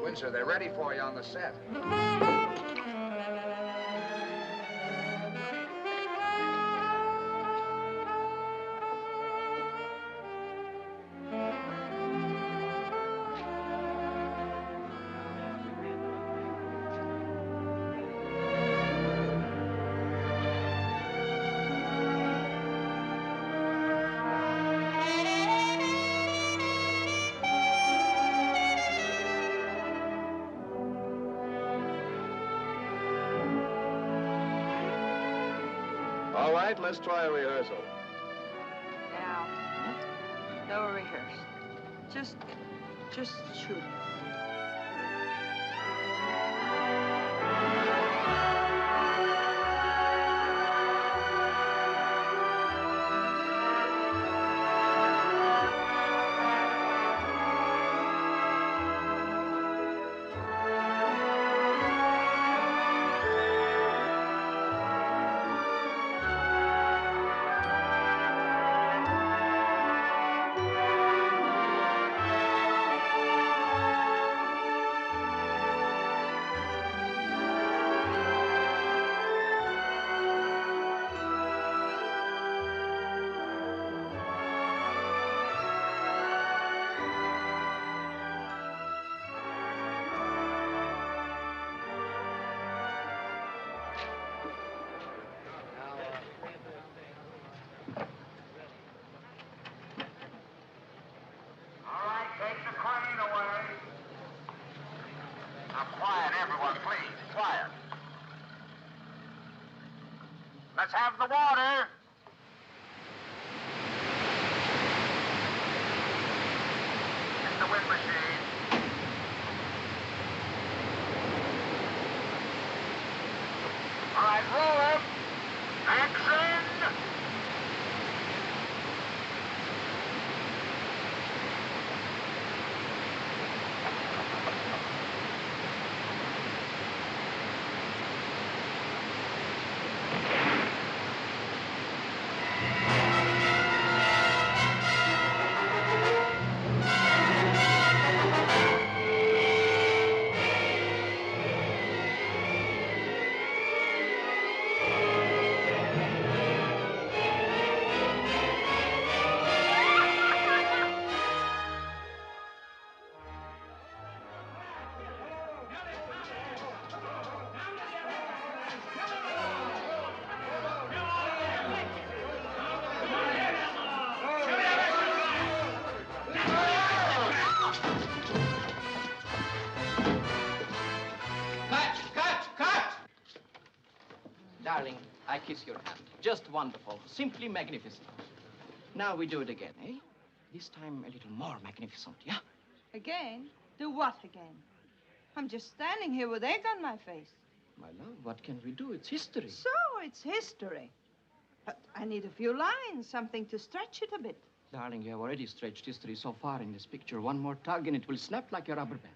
Windsor, they're ready for you on the set. All right, let's try a rehearsal. Now, no rehearse. Just shoot. Let's have the water. It's the wind machine. All right, roll him. Action. Darling, I kiss your hand. Just wonderful. Simply magnificent. Now we do it again, eh? This time a little more magnificent, yeah? Again? Do what again? I'm just standing here with egg on my face. My love, what can we do? It's history. So, it's history. But I need a few lines, something to stretch it a bit. Darling, you have already stretched history so far in this picture. One more tug and it will snap like a rubber band.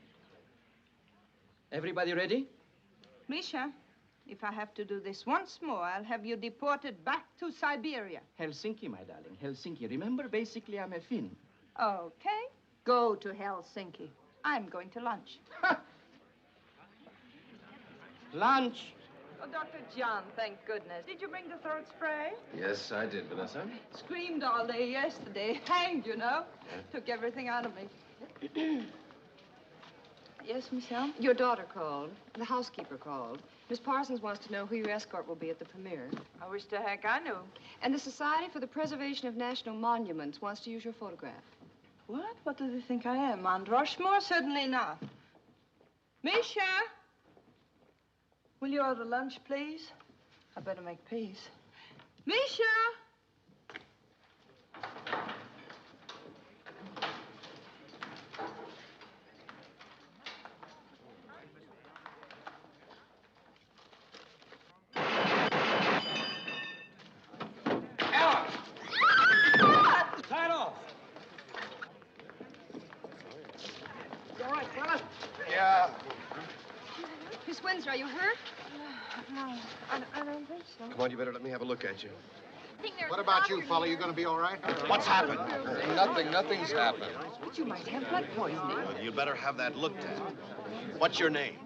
Everybody ready? Misha, if I have to do this once more, I'll have you deported back to Siberia. Helsinki, my darling, Helsinki. Remember, basically, I'm a Finn. Okay. Go to Helsinki. I'm going to lunch. Lunch. Oh, Dr. John, thank goodness. Did you bring the throat spray? Yes, I did, Vanessa. Screamed all day yesterday. Hanged, you know. Took everything out of me. Yes, Michelle? Your daughter called. The housekeeper called. Miss Parsons wants to know who your escort will be at the premiere. I wish to heck I knew. And the Society for the Preservation of National Monuments wants to use your photograph. What? What do they think I am? Mount Rushmore? Certainly not. Misha! Will you order lunch, please? I better make peace. Misha! Miss Windsor, are you hurt? No, I don't think so. Come on, you better let me have a look at you. What about you, fella? You gonna be all right? What's happened? Nothing's happened. But you might have blood poisoning. You'd better have that looked at. What's your name?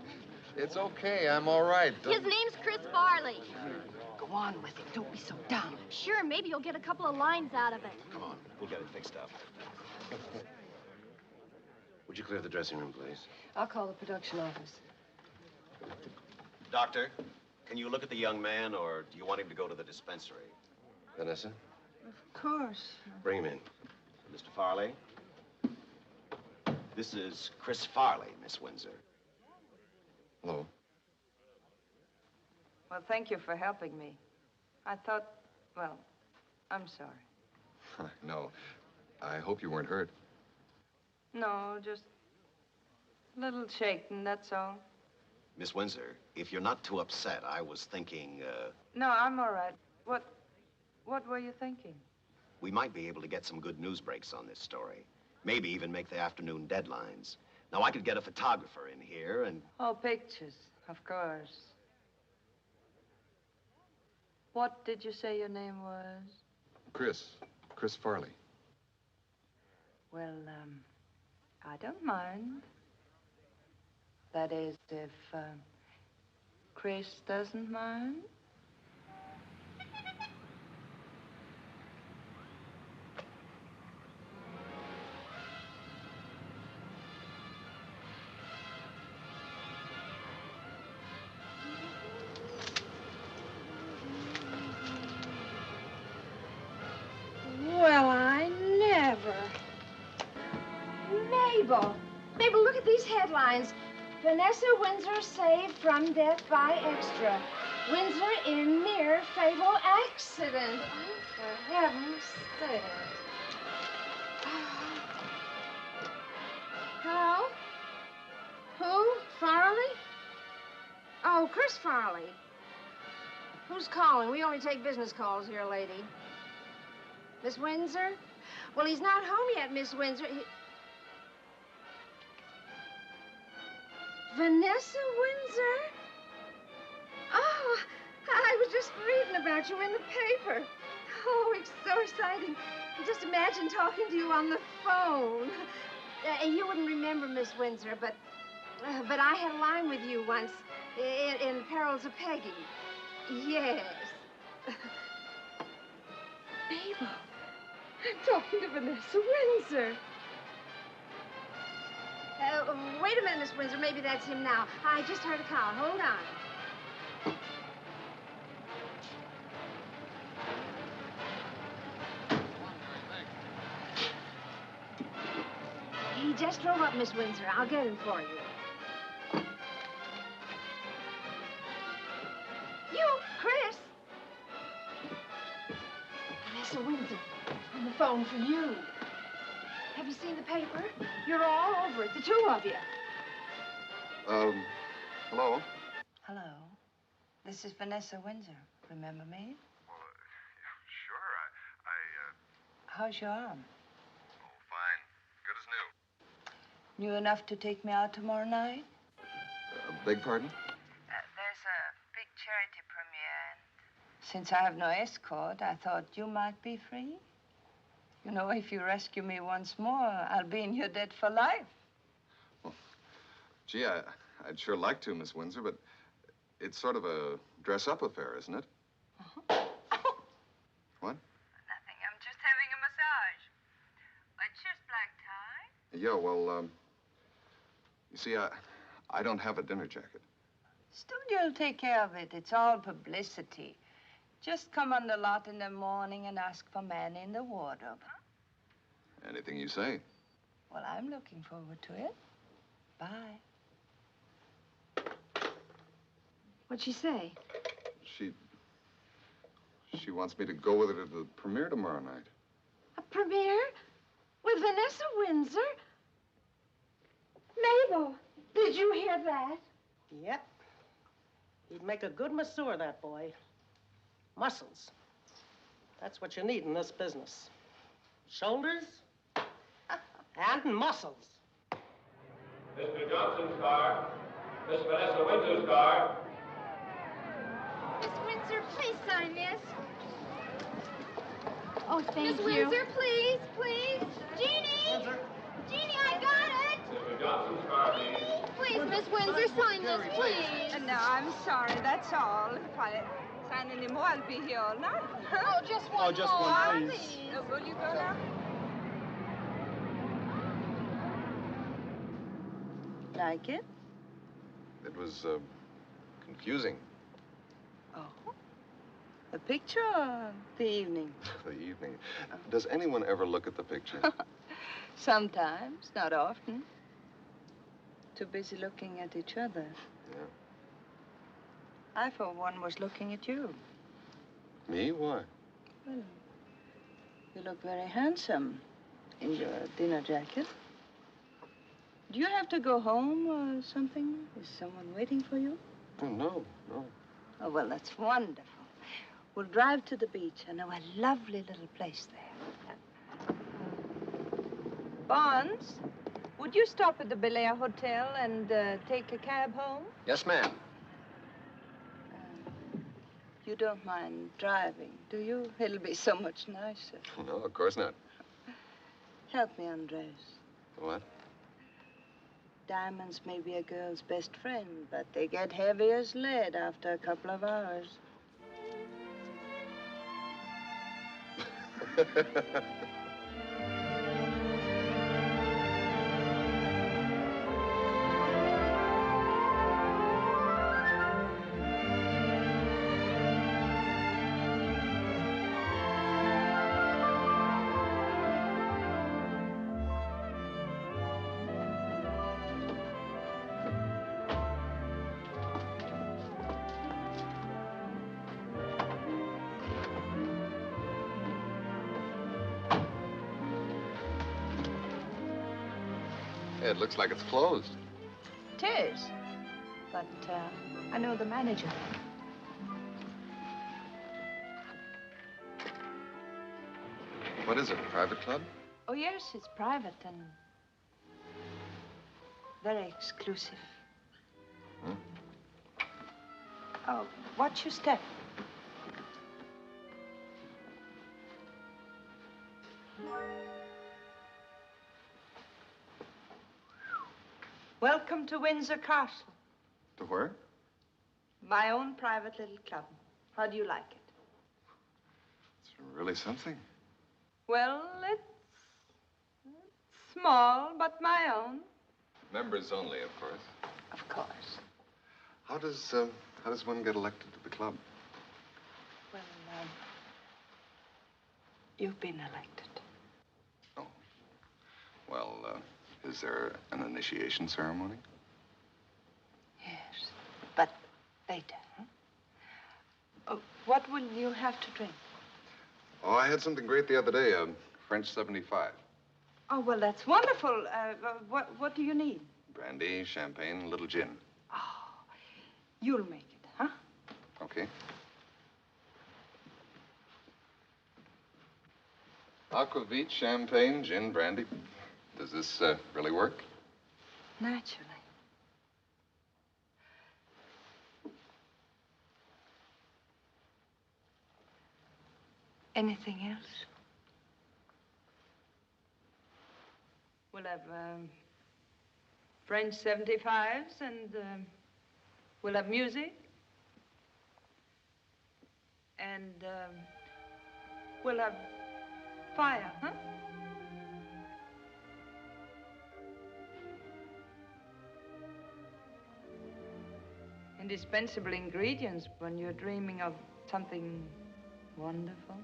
It's okay. I'm all right. His name's Chris Farley. Go on with it. Don't be so dumb. Sure, maybe you'll get a couple of lines out of it. Come on, we'll get it fixed up. Would you clear the dressing room, please? I'll call the production office. Doctor, can you look at the young man, or do you want him to go to the dispensary? Vanessa, Of course. bring him in. Mr. Farley? This is Chris Farley, Miss Windsor. Hello. Well, thank you for helping me. I thought, well, I'm sorry. No. I hope you weren't hurt. No, just a little shaken, that's all. Miss Windsor, if you're not too upset, I was thinking, No, I'm all right. What were you thinking? we might be able to get some good news breaks on this story. Maybe even make the afternoon deadlines. Now, I could get a photographer in here and... Oh, pictures, of course. What did you say your name was? Chris Farley. Well, I don't mind. That is, if Chris doesn't mind. Well, I never. Mabel, look at these headlines. Vanessa Windsor saved from death by extra. Windsor in near fatal accident. Oh, for heaven's sake. Hello? Who? Farley? Oh, Chris Farley. Who's calling? We only take business calls here, lady. Miss Windsor? Well, he's not home yet, Miss Windsor. Vanessa Windsor? Oh, I was just reading about you in the paper. Oh, it's so exciting. Just imagine talking to you on the phone. You wouldn't remember, Miss Windsor, but I had a line with you once in Perils of Peggy. Yes. Mabel, I'm talking to Vanessa Windsor. Wait a minute, Miss Windsor. Maybe that's him now. I just heard a call. Hold on. He just drove up, Miss Windsor. I'll get him for you. You, Chris. Vanessa Windsor, on the phone for you. Have you seen the paper? You're all over it, the two of you. Hello? Hello. This is Vanessa Windsor. Remember me? Well, sure. How's your arm? Oh, fine. Good as new. New enough to take me out tomorrow night? Beg pardon? There's a big charity premiere. Since I have no escort, I thought you might be free. You know, if you rescue me once more, I'll be in your debt for life. Well, gee, I'd sure like to, Miss Windsor, but it's sort of a dress-up affair, isn't it? What? Nothing. I'm just having a massage. What's your black tie? Yeah, well, you see, I don't have a dinner jacket. Studio will take care of it. It's all publicity. Just come on the lot in the morning and ask for man in the wardrobe. Anything you say. Well, I'm looking forward to it. Bye. What'd she say? She wants me to go with her to the premiere tomorrow night. A premiere? With Vanessa Windsor? Mabel, did you hear that? Yep. He'd make a good masseur, that boy. Muscles. That's what you need in this business. Shoulders and muscles. Mr. Johnson's car. Miss Vanessa Windsor's car. Miss Windsor, please sign this. Oh, thank Miss you. Windsor, please, please. Jeannie! Jeannie, I got it! Mr. Johnson's car, please. Please, Miss Windsor, sign this, please. No, I'm sorry, that's all. If I sign any more, I'll be here all night. Oh, just one just more, one, please. Will you go now? Like it? It was, confusing. Oh. The picture or the evening? The evening. Does anyone ever look at the picture? Sometimes, not often. Too busy looking at each other. Yeah. I, for one, was looking at you. Me? Why? Well, you look very handsome in your dinner jacket. Do you have to go home or something? Is someone waiting for you? Oh, no, no. Oh, well, that's wonderful. We'll drive to the beach. I know a lovely little place there. Bonds, would you stop at the Bel Air Hotel and take a cab home? Yes, ma'am. You don't mind driving, do you? It'll be so much nicer. No, of course not. Help me undress. What? Diamonds may be a girl's best friend, but they get heavy as lead after a couple of hours. Hey, it looks like it's closed. It is. But I know the manager. What is it, a private club? Oh, yes, it's private and very exclusive. Hmm? Oh, watch your step. Welcome to Windsor Castle. To where? My own private little club. How do you like it? It's really something. Well, it's small, but my own. Members only, of course. Of course. How does one get elected to the club? Well, you've been elected. Oh. Well, is there an initiation ceremony? Yes, but later. Huh? Oh, what will you have to drink? Oh, I had something great the other day, French 75. Oh, well, that's wonderful. What do you need? Brandy, champagne, a little gin. Oh, you'll make it, huh? Okay. Aquavit, champagne, gin, brandy. Does this really work? Naturally. Anything else? We'll have French 75s and we'll have music. And we'll have fire, huh? Indispensable ingredients when you're dreaming of something wonderful.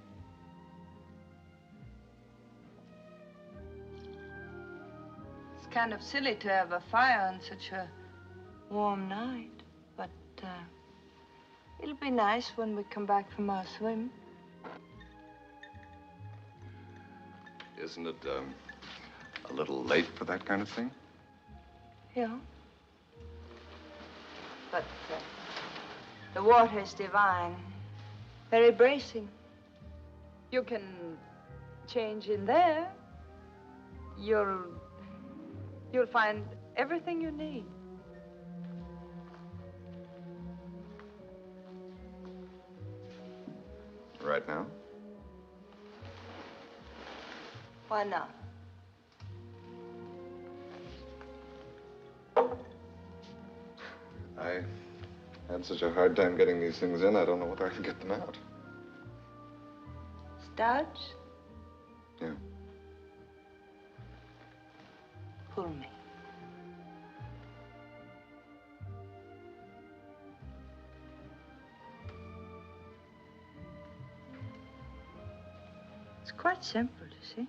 It's kind of silly to have a fire on such a warm night, but it'll be nice when we come back from our swim. Isn't it a little late for that kind of thing? Yeah. But the water is divine, very bracing. You can change in there. You'll find everything you need. Right now? Why not? I had such a hard time getting these things in, I don't know whether I can get them out. Studs? Yeah. Pull me. It's quite simple, you see.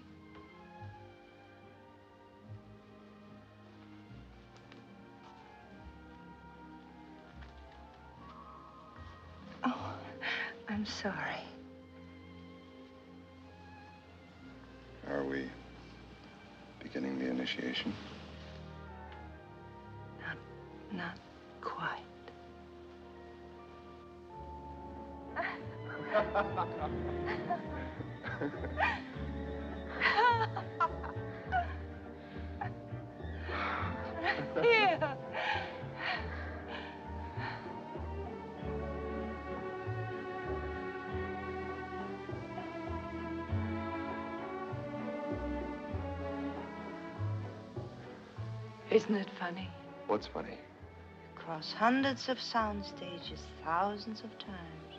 Oh, I'm sorry. Are we beginning the initiation? Not quite. Here. Isn't it funny? What's funny? Cross hundreds of sound stages, thousands of times.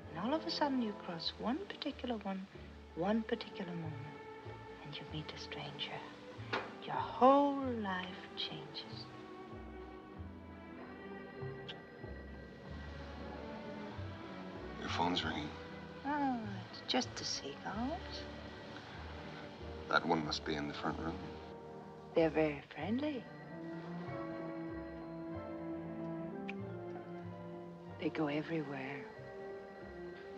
And all of a sudden you cross one particular particular moment, and you meet a stranger. Your whole life changes. Your phone's ringing. Oh, it's just the seagulls. That one must be in the front room. They're very friendly. They go everywhere.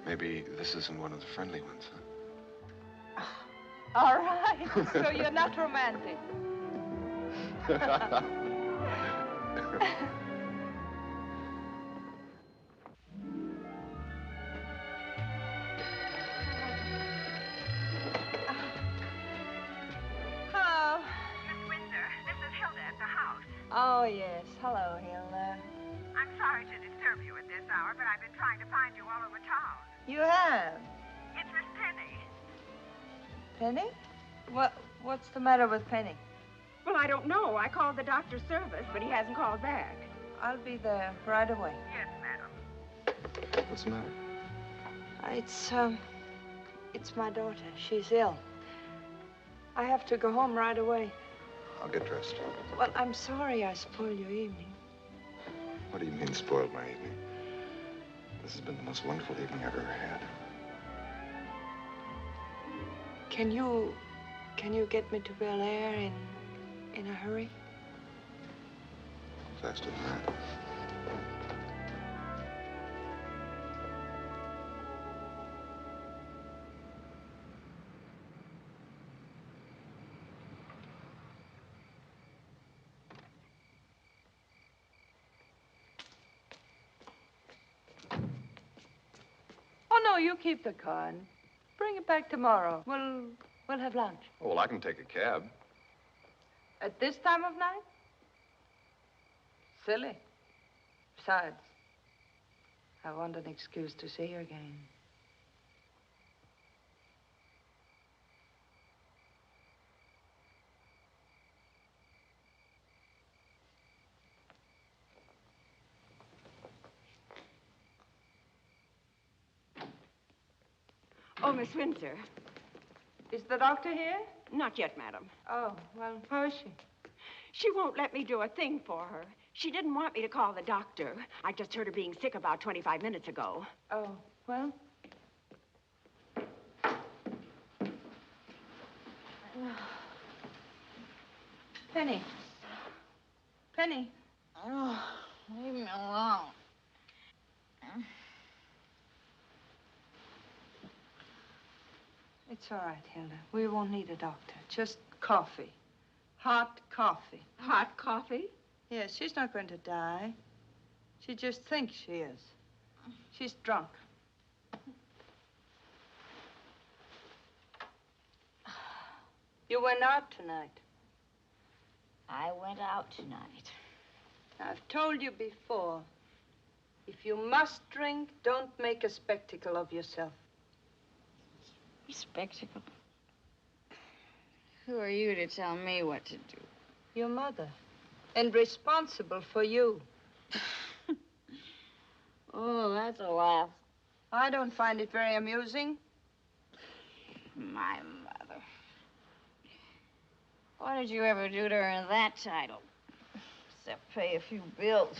Maybe this isn't one of the friendly ones, huh? All right, so you're not romantic. Hello. Miss Windsor, this is Hilda at the house. Oh, yes. Hello, Hilda. I'm sorry to disturb you at this hour, but I've been trying to find you all over town. You have? It's Miss Penny. Penny? What's the matter with Penny? Well, I don't know. I called the doctor's service, but he hasn't called back. I'll be there right away. Yes, madam. What's the matter? It's my daughter. She's ill. I have to go home right away. I'll get dressed. Well, I'm sorry I spoiled your evening. What do you mean, spoiled my evening? This has been the most wonderful evening I've ever had. Can you get me to Bel Air in a hurry? Faster than that. Oh, no, you keep the car and bring it back tomorrow. We'll have lunch. Oh, well, I can take a cab. At this time of night? Silly. Besides, I want an excuse to see her again. Oh, Miss Windsor. Is the doctor here? Not yet, madam. Oh, well, how is she? She won't let me do a thing for her. She didn't want me to call the doctor. I just heard her being sick about 25 minutes ago. Oh, well. Penny. Penny. Oh, leave me alone. It's all right, Hilda. We won't need a doctor. Just coffee. Hot coffee. Hot coffee? Yes, she's not going to die. She just thinks she is. She's drunk. You went out tonight. I went out tonight. I've told you before. If you must drink, don't make a spectacle of yourself. Spectacle. Who are you to tell me what to do? Your mother. And responsible for you. Oh, that's a laugh. I don't find it very amusing. My mother. What did you ever do to earn that title? Except pay a few bills.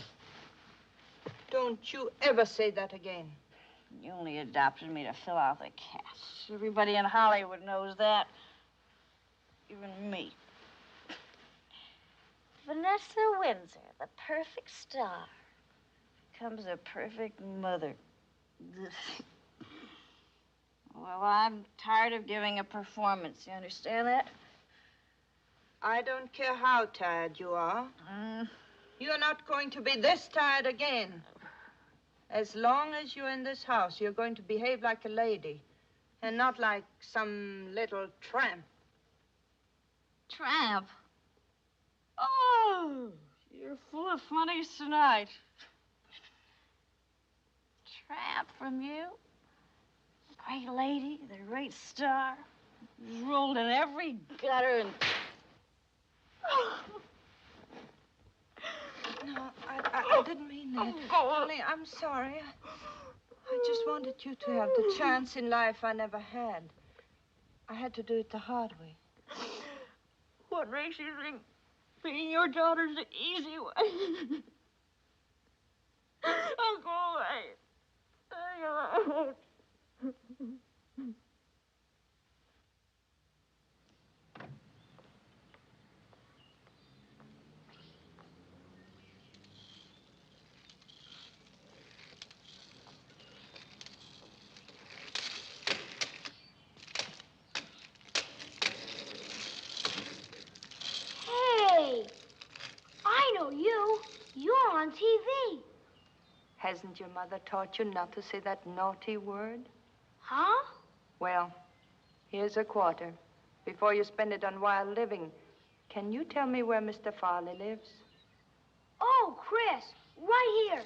Don't you ever say that again. You only adopted me to fill out the cast. Everybody in Hollywood knows that. Even me. Vanessa Windsor, the perfect star, becomes a perfect mother. Well, I'm tired of giving a performance. You understand that? I don't care how tired you are. You're not going to be this tired again. As long as you're in this house, you're going to behave like a lady and not like some little tramp. Tramp? Oh, you're full of funnies tonight. Tramp from you? Great lady, the great star. Rolled in every gutter and... No, I didn't mean that. Honey, I'm sorry. I just wanted you to have the chance in life I never had. I had to do it the hard way. What makes you think being your daughter's the easy way? I'll go away. I won't. Hey, I know you. You're on TV. Hasn't your mother taught you not to say that naughty word? Huh? Well, here's a quarter. Before you spend it on wild living, can you tell me where Mr. Farley lives? Oh, Chris, right here.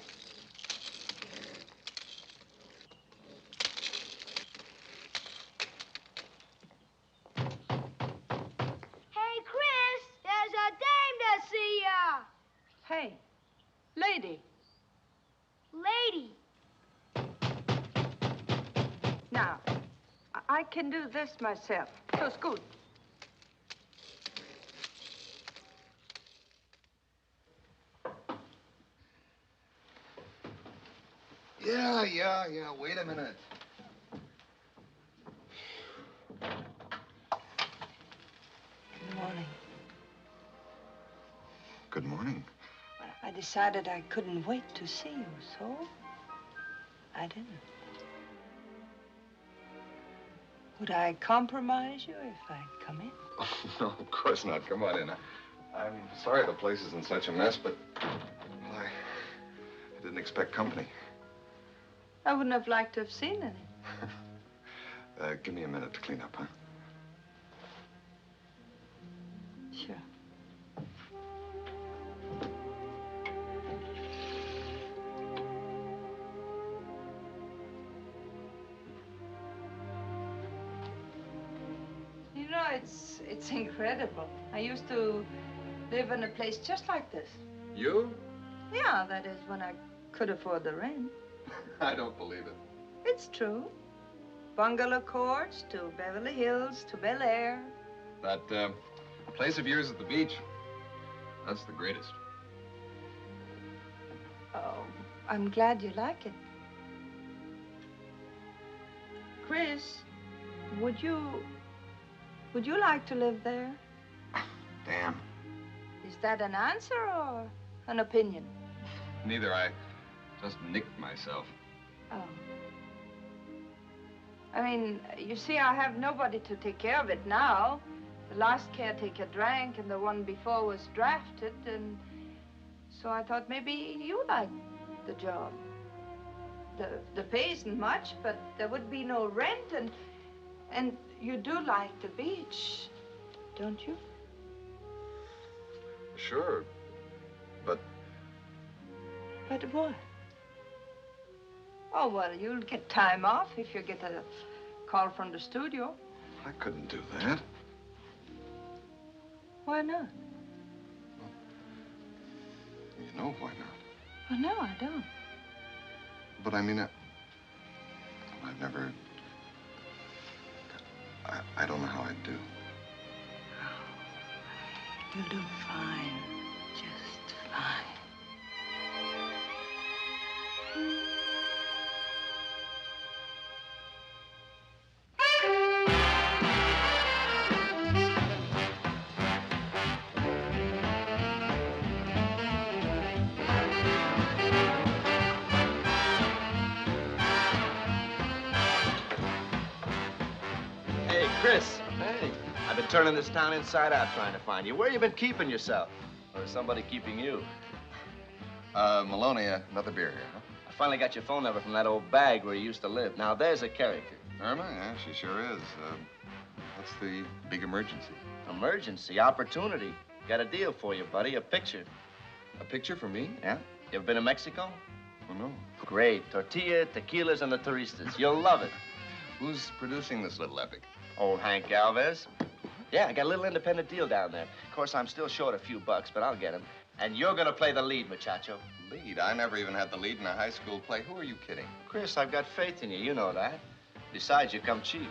Hey, Chris, there's a dame to see ya. Hey, lady. Lady. Now, I can do this myself. So scoot. Yeah. Wait a minute. Good morning. Good morning. Well, I decided I couldn't wait to see you, so I didn't. Would I compromise you if I'd come in? Oh, no, of course not. Come on in. I'm sorry the place is in such a mess, but well, I didn't expect company. I wouldn't have liked to have seen any. Give me a minute to clean up, huh? Sure. You know, it's incredible. I used to live in a place just like this. You? Yeah, that is when I could afford the rent. I don't believe it. It's true. Bungalow courts to Beverly Hills to Bel Air. That place of yours at the beach, that's the greatest. Oh, I'm glad you like it. Chris, would you like to live there? Damn. Is that an answer or an opinion? Neither. I just nicked myself. Oh. I mean, you see, I have nobody to take care of it now. The last caretaker drank, and the one before was drafted, and so I thought maybe you liked the job. The pay isn't much, but there would be no rent, and you do like the beach, don't you? Sure, but... But what? Oh, well, you'll get time off if you get a call from the studio. I couldn't do that. Why not? You know why not. Well, no, I don't. But I mean, I've never... I don't know how I'd do. You'll do fine. Just fine. Chris. Hey. I've been turning this town inside out trying to find you. Where you been keeping yourself? Or is somebody keeping you? Maloney, another beer here, huh? I finally got your phone number from that old bag where you used to live. Now, there's a character. Irma? Yeah, she sure is. What's the big emergency? Emergency? Opportunity. Got a deal for you, buddy. A picture. A picture for me? Yeah. You ever been to Mexico? Oh, no. Great. Tortilla, tequilas, and the turistas. You'll love it. Who's producing this little epic? Old Hank Galvez. Yeah, I got a little independent deal down there. Of course, I'm still short a few bucks, but I'll get him. And you're gonna play the lead, muchacho. Lead? I never even had the lead in a high school play. Who are you kidding? Chris, I've got faith in you. You know that. Besides, you come cheap.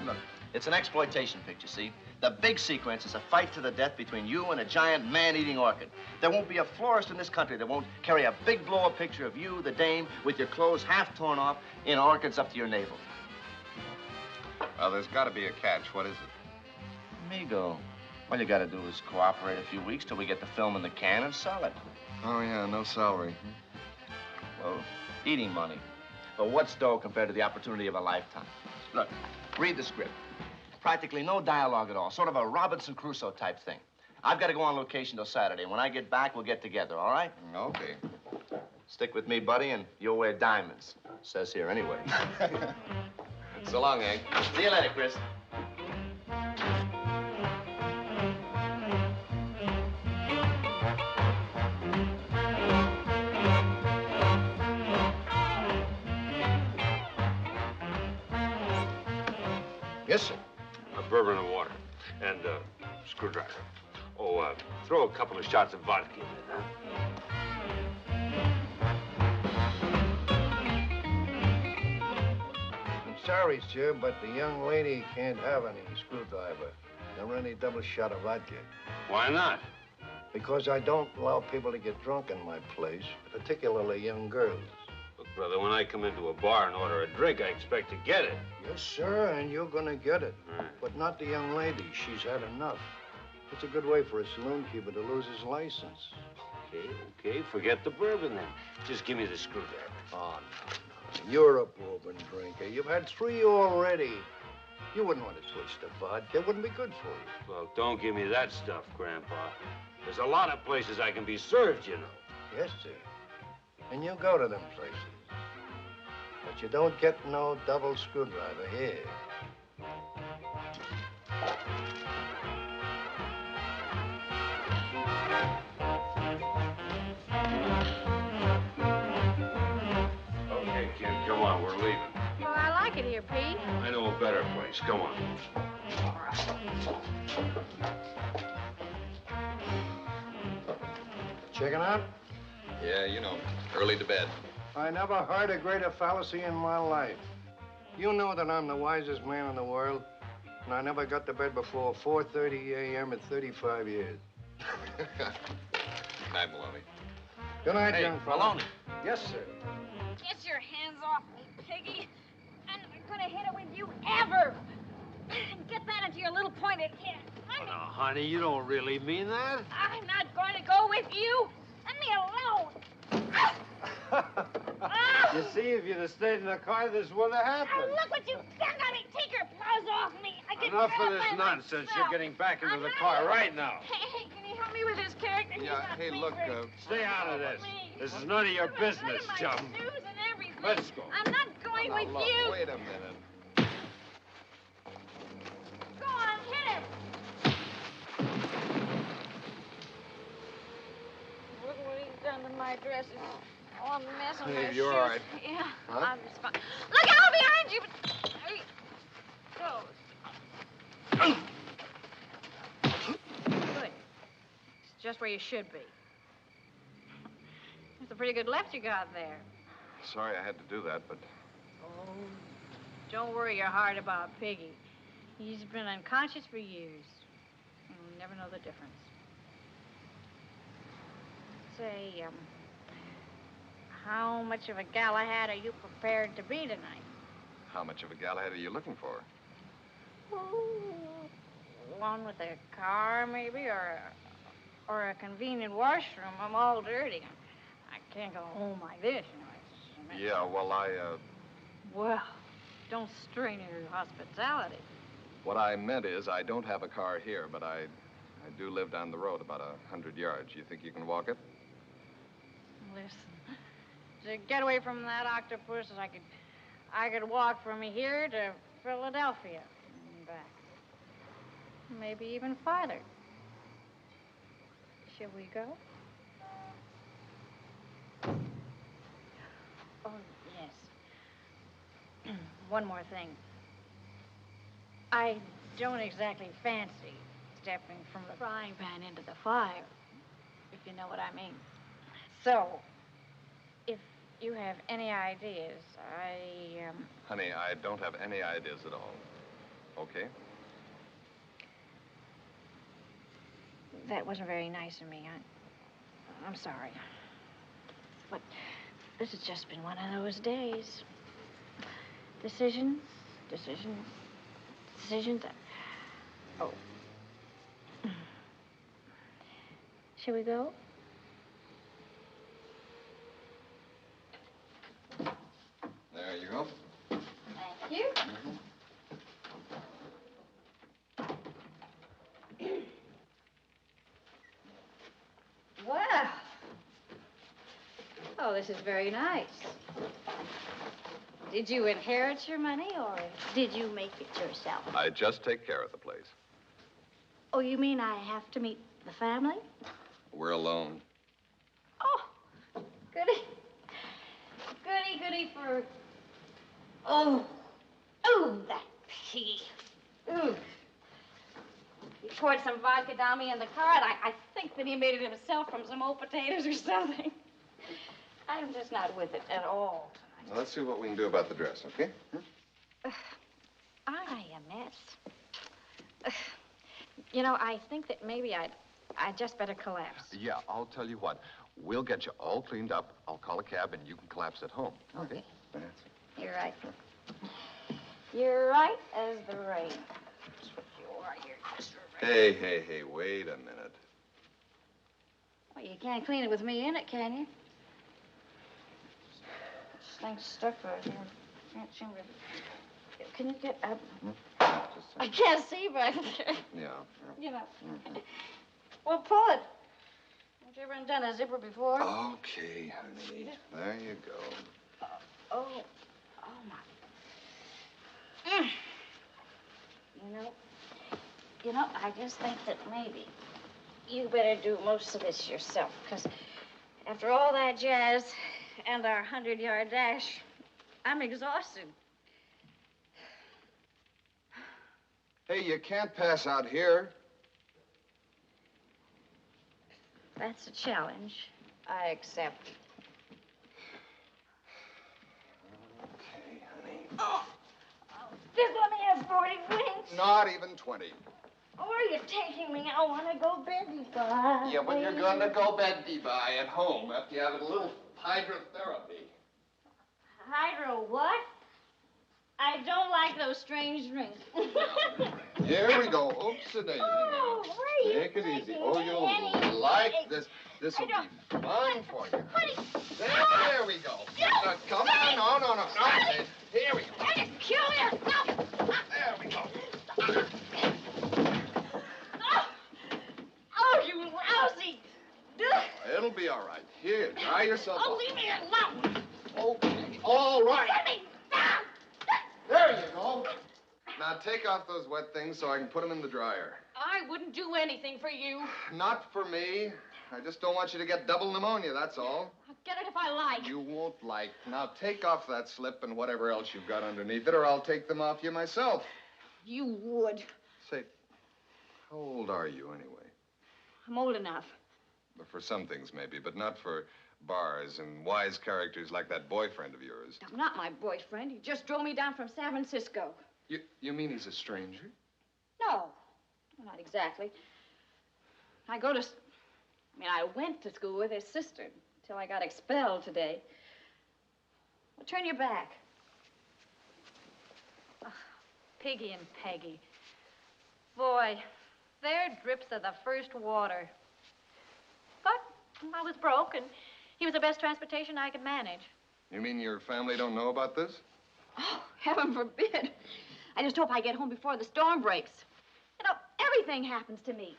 Look, it's an exploitation picture, see? The big sequence is a fight to the death between you and a giant man-eating orchid. There won't be a florist in this country that won't carry a big blow-up picture of you, the dame, with your clothes half torn off in orchids up to your navel. Well, there's got to be a catch. What is it? Amigo. All you got to do is cooperate a few weeks till we get the film in the can and sell it. Oh, yeah, no salary. Well, eating money. But what's dough compared to the opportunity of a lifetime? Look, read the script. Practically no dialogue at all. Sort of a Robinson Crusoe type thing. I've got to go on location till Saturday. When I get back, we'll get together, all right? Okay. Stick with me, buddy, and you'll wear diamonds. Says here anyway. So long, Hank. See you later, Chris. Yes, sir. A bourbon and water. And a screwdriver. Oh, throw a couple of shots of vodka in there, huh? Sorry, sir, but the young lady can't have any screwdriver nor any double shot of vodka. Why not? Because I don't allow people to get drunk in my place, particularly young girls. Look, brother, when I come into a bar and order a drink, I expect to get it. Yes, sir, and you're gonna get it. But not the young lady. She's had enough. It's a good way for a saloon keeper to lose his license. Okay, forget the bourbon then. Just give me the screwdriver. Oh, no. You're a bourbon drinker. You've had 3 already. You wouldn't want to switch to vodka. It wouldn't be good for you. Well, don't give me that stuff, Grandpa. There's a lot of places I can be served, you know. Yes, sir. And you go to them places. But you don't get no double screwdriver here. Okay, kid, come on, we're leaving. Well, I like it here, Pete. I know a better place. Come on. All right. Checking out? Yeah, you know, early to bed. I never heard a greater fallacy in my life. You know that I'm the wisest man in the world, and I never got to bed before 4:30 a.m. in 35 years. Night, Maloney. Good night, Hey, young fella. Maloney. Yes, sir. Get your hands off me, piggy. I'm not gonna hit it with you ever. Get that into your little pointed head. Oh, now, honey, you don't really mean that? I'm not going to go with you. Let me alone. You see, if you'd have stayed in the car, this wouldn't have Oh, happened. look what you've done to me. Take your paws off me. I can Enough grab of this by nonsense. myself. You're getting back into I'm the not- car right now. Hey, can you help me with this character? He's Yeah, not hey, look, favored. Stay out of this. Please. This is none of your Look at business, my chum. shoes and everything. Let's go. I'm not going with Look, you. wait a minute. Go on, hit him. Look what he's done to my dresses. Oh, a mess on my Hey, shoes. you're all right. Yeah, Huh? I'm just fine. Look out behind you. Go. just where you should be. It's a pretty good left you got there. Sorry I had to do that, but... Oh, don't worry your heart about Piggy. He's been unconscious for years. You'll never know the difference. Say, how much of a Galahad are you prepared to be tonight? How much of a Galahad are you looking for? One with a car, maybe, or a convenient washroom. I'm all dirty. I can't go home like this, you know. Yeah, well, Well, don't strain your hospitality. What I meant is I don't have a car here, but I do live down the road about 100 yards. You think you can walk it? Listen, to get away from that octopus, I could walk from here to Philadelphia and back. Maybe even farther. Shall we go? Oh, yes. One more thing. I don't exactly fancy stepping from the frying pan into the fire, if you know what I mean. So, if you have any ideas, Honey, I don't have any ideas at all. Okay? That wasn't very nice of me. I'm sorry. But this has just been one of those days. Decisions. Oh. Shall we go? There you go. Thank you. Well. Oh, this is very nice. Did you inherit your money, or did you make it yourself? I just take care of the place. Oh, you mean I have to meet the family? We're alone. Oh, goody. Goody for... Oh, that piggy. Ooh. He poured some vodka down me in the car, and I think that he made it himself from some old potatoes or something. I'm just not with it at all tonight. Well, let's see what we can do about the dress, okay? I a mess. You know, I think that maybe I'd just better collapse. Yeah, I'll tell you what. We'll get you all cleaned up. I'll call a cab, and you can collapse at home. Okay. You're right. You're right as the rain. That's what you are. You're just a rain. Hey, wait a minute. Well, you can't clean it with me in it, can you? This thing's stuck right here. Can't seem to... Can you get up? I can't see back there. Yeah. You know. Well, pull it. Have you ever undone a zipper before? Okay, honey. There you go. Oh, my. You know, I just think that maybe you better do most of this yourself, because after all that jazz and our 100-yard dash, I'm exhausted. Hey, you can't pass out here. That's a challenge. I accept. Okay, honey. Oh, just let me have 40 winks. Not even 20. Where are you taking me? I want to go beddy by. Yeah, but you're going to go beddy by at home after you have a little hydrotherapy. Hydro what? I don't like those strange drinks. Here we go. Oops-a-daisy. Oh, where are you Take it easy. taking Oh, me? you'll like this. This will be fun for you. There we go. Now, come on. No. Okay. Here we go. I just kill you. No. There we go. Oh, you lousy. It'll be all right. Here, dry yourself Oh, off. leave me alone. Okay. All right. Let me down. There you go. Now, take off those wet things so I can put them in the dryer. I wouldn't do anything for you. Not for me. I just don't want you to get double pneumonia, that's all. I'll get it if I like. You won't like. Now, take off that slip and whatever else you've got underneath it, or I'll take them off you myself. You would. Say, how old are you, anyway? I'm old enough. For some things, maybe, but not for bars and wise characters like that boyfriend of yours. Not my boyfriend. He just drove me down from San Francisco. You mean he's a stranger? No, not exactly. I went to school with his sister until I got expelled today. Well, turn your back. Oh, Piggy and Peggy. Boy, they're drips of the first water. But I was broke, and he was the best transportation I could manage. You mean your family don't know about this? Oh, heaven forbid. I just hope I get home before the storm breaks. You know, everything happens to me.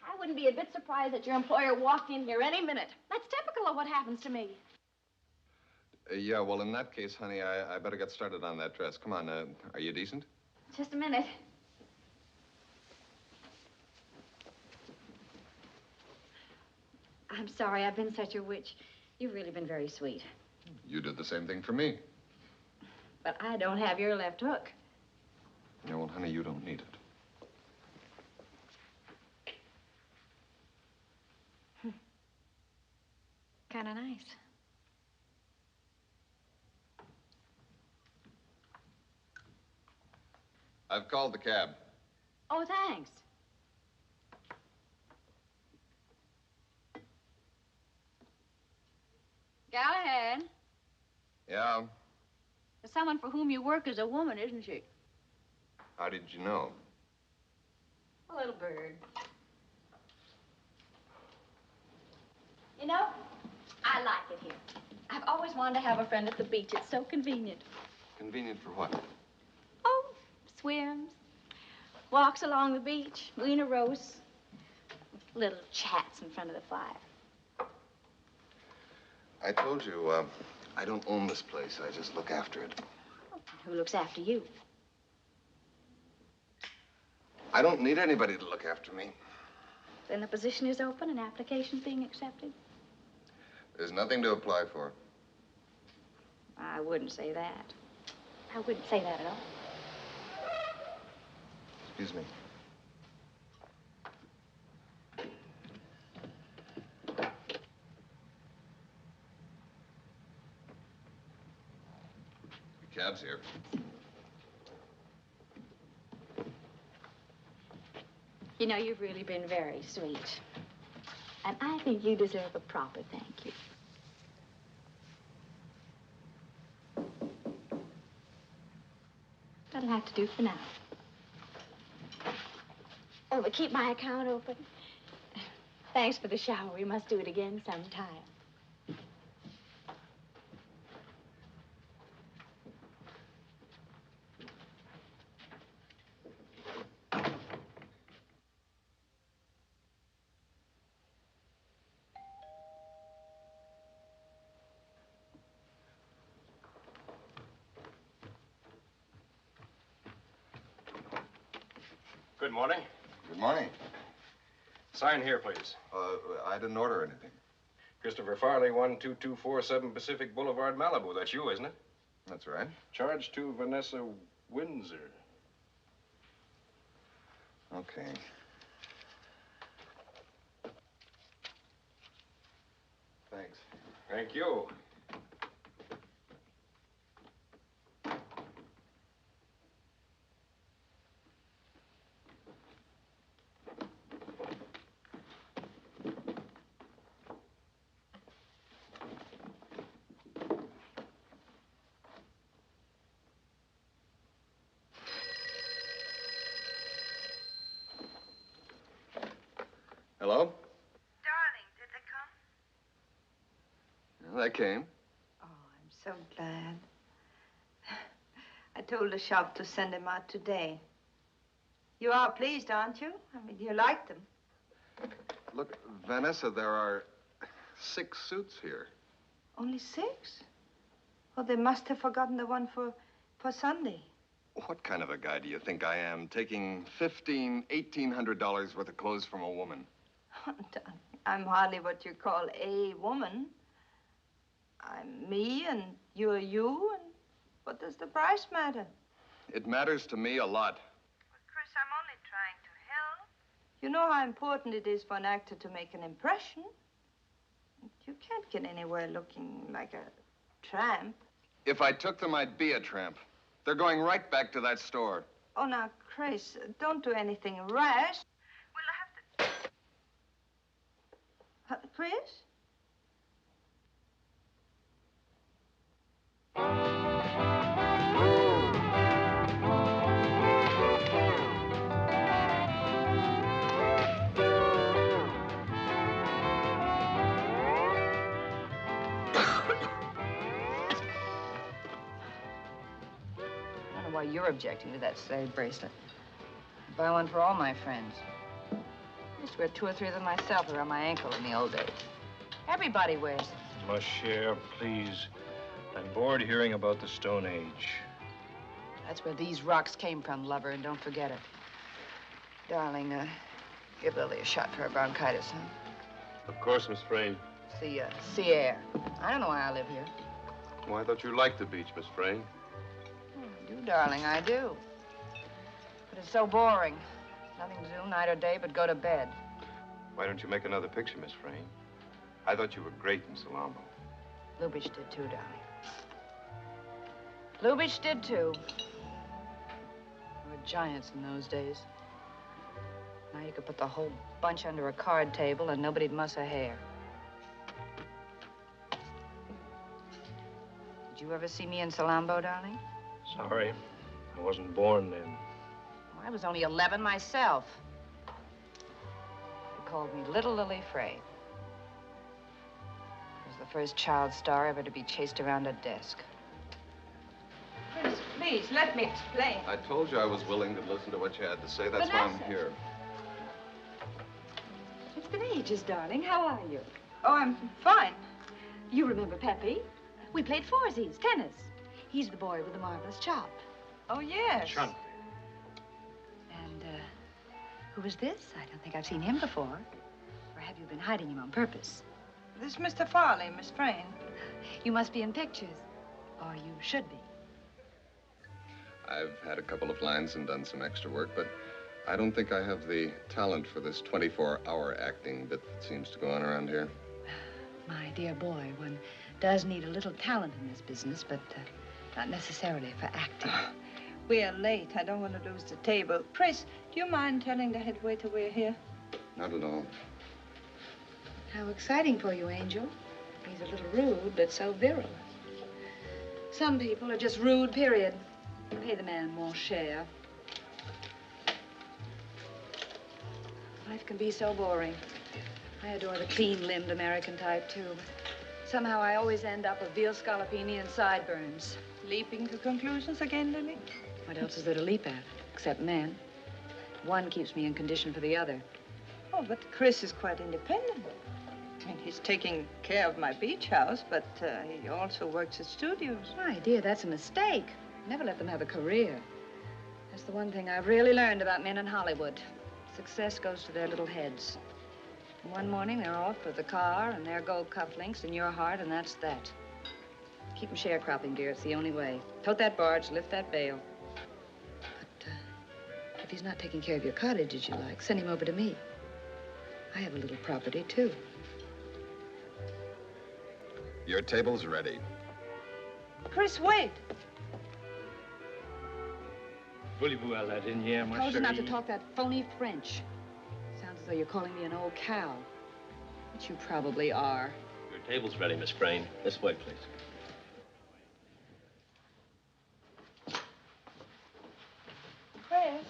I wouldn't be a bit surprised that your employer walked in here any minute. That's typical of what happens to me. Yeah, well, in that case, honey, I better get started on that dress. Come on, are you decent? Just a minute. I'm sorry I've been such a witch. You've really been very sweet. You did the same thing for me. But I don't have your left hook. Yeah, well, honey, you don't need it. Kind of nice. I've called the cab. Oh, thanks. Galahad. Yeah? The someone for whom you work is a woman, isn't she? How did you know? A little bird. You know, I like it here. I've always wanted to have a friend at the beach. It's so convenient. Convenient for what? Oh, swims, walks along the beach, Lena roasts, little chats in front of the fire. I told you, I don't own this place. I just look after it. Who looks after you? I don't need anybody to look after me. Then the position is open and applications being accepted? There's nothing to apply for. I wouldn't say that. I wouldn't say that at all. Excuse me. The cab's here. You know, you've really been very sweet. And I think you deserve a proper thank you. That'll have to do for now. Oh, but keep my account open. Thanks for the shower. We must do it again sometime. Good morning. Good morning. Sign here, please. I didn't order anything. Christopher Farley, 12247 Pacific Boulevard, Malibu. That's you, isn't it? That's right. Charge to Vanessa Windsor. Okay. Thanks. Thank you. Hello? Darling, did they come? Well, they came. Oh, I'm so glad. I told the shop to send them out today. You are pleased, aren't you? I mean, you like them. Look, Vanessa, there are 6 suits here. Only 6? Oh, they must have forgotten the one for Sunday. What kind of a guy do you think I am, taking $1,800 worth of clothes from a woman? I'm hardly what you call a woman. I'm me, and you're you, and what does the price matter? It matters to me a lot. Well, Chris, I'm only trying to help. You know how important it is for an actor to make an impression. You can't get anywhere looking like a tramp. If I took them, I'd be a tramp. They're going right back to that store. Oh, now, Chris, don't do anything rash. We'll have to... Chris? Why you're objecting to that slave bracelet. I'd buy one for all my friends. I used to wear 2 or 3 of them myself around my ankle in the old days. Everybody wears them. Ma chère, please. I'm bored hearing about the Stone Age. That's where these rocks came from, lover, and don't forget it. Darling, give Lily a shot for her bronchitis, huh? Of course, Miss Frayne. It's the sea air. I don't know why I live here. Well, I thought you liked the beach, Miss Frayne. I do, darling, I do. But it's so boring. Nothing to do night or day but go to bed. Why don't you make another picture, Miss Frayne? I thought you were great in Salambo. Lubitsch did too, darling. Lubitsch did too. We were giants in those days. Now you could put the whole bunch under a card table and nobody'd muss a hair. Did you ever see me in Salambo, darling? Sorry, I wasn't born then. Well, I was only 11 myself. They called me Little Lily Frey. I was the first child star ever to be chased around a desk. Chris, please, let me explain. I told you I was willing to listen to what you had to say. That's why I'm here. It's been ages, darling. How are you? Oh, I'm fine. You remember Pepe? We played foursies, tennis. He's the boy with the marvelous chop. Oh, yes. Chunt. And, who is this? I don't think I've seen him before. Or have you been hiding him on purpose? This is Mr. Farley, Miss Frayne. You must be in pictures. Or you should be. I've had a couple of lines and done some extra work, but I don't think I have the talent for this 24-hour acting bit that seems to go on around here. My dear boy, one does need a little talent in this business, but not necessarily for acting. We are late. I don't want to lose the table. Chris, do you mind telling the head waiter we're here? Not at all. How exciting for you, Angel. He's a little rude, but so virile. Some people are just rude, period. Pay the man more share. Life can be so boring. I adore the clean-limbed American type, too. Somehow I always end up with veal scallopini and sideburns. Leaping to conclusions again, Lily? What else is there to leap at, except men? One keeps me in condition for the other. Oh, but Chris is quite independent. I mean, he's taking care of my beach house, but he also works at studios. My dear, that's a mistake. Never let them have a career. That's the one thing I've really learned about men in Hollywood. Success goes to their little heads. And one morning, they're off with the car and their gold cufflinks in your heart, and that's that. Keep them sharecropping, dear. It's the only way. Tote that barge, lift that bale. But if he's not taking care of your cottage as you like, send him over to me. I have a little property, too. Your table's ready. Chris, wait. Voulez-vous à la dernière, ma I told you not to chérie? talk that phony French. Sounds as though you're calling me an old cow. Which you probably are. Your table's ready, Miss Frayne. This way, please. Chris,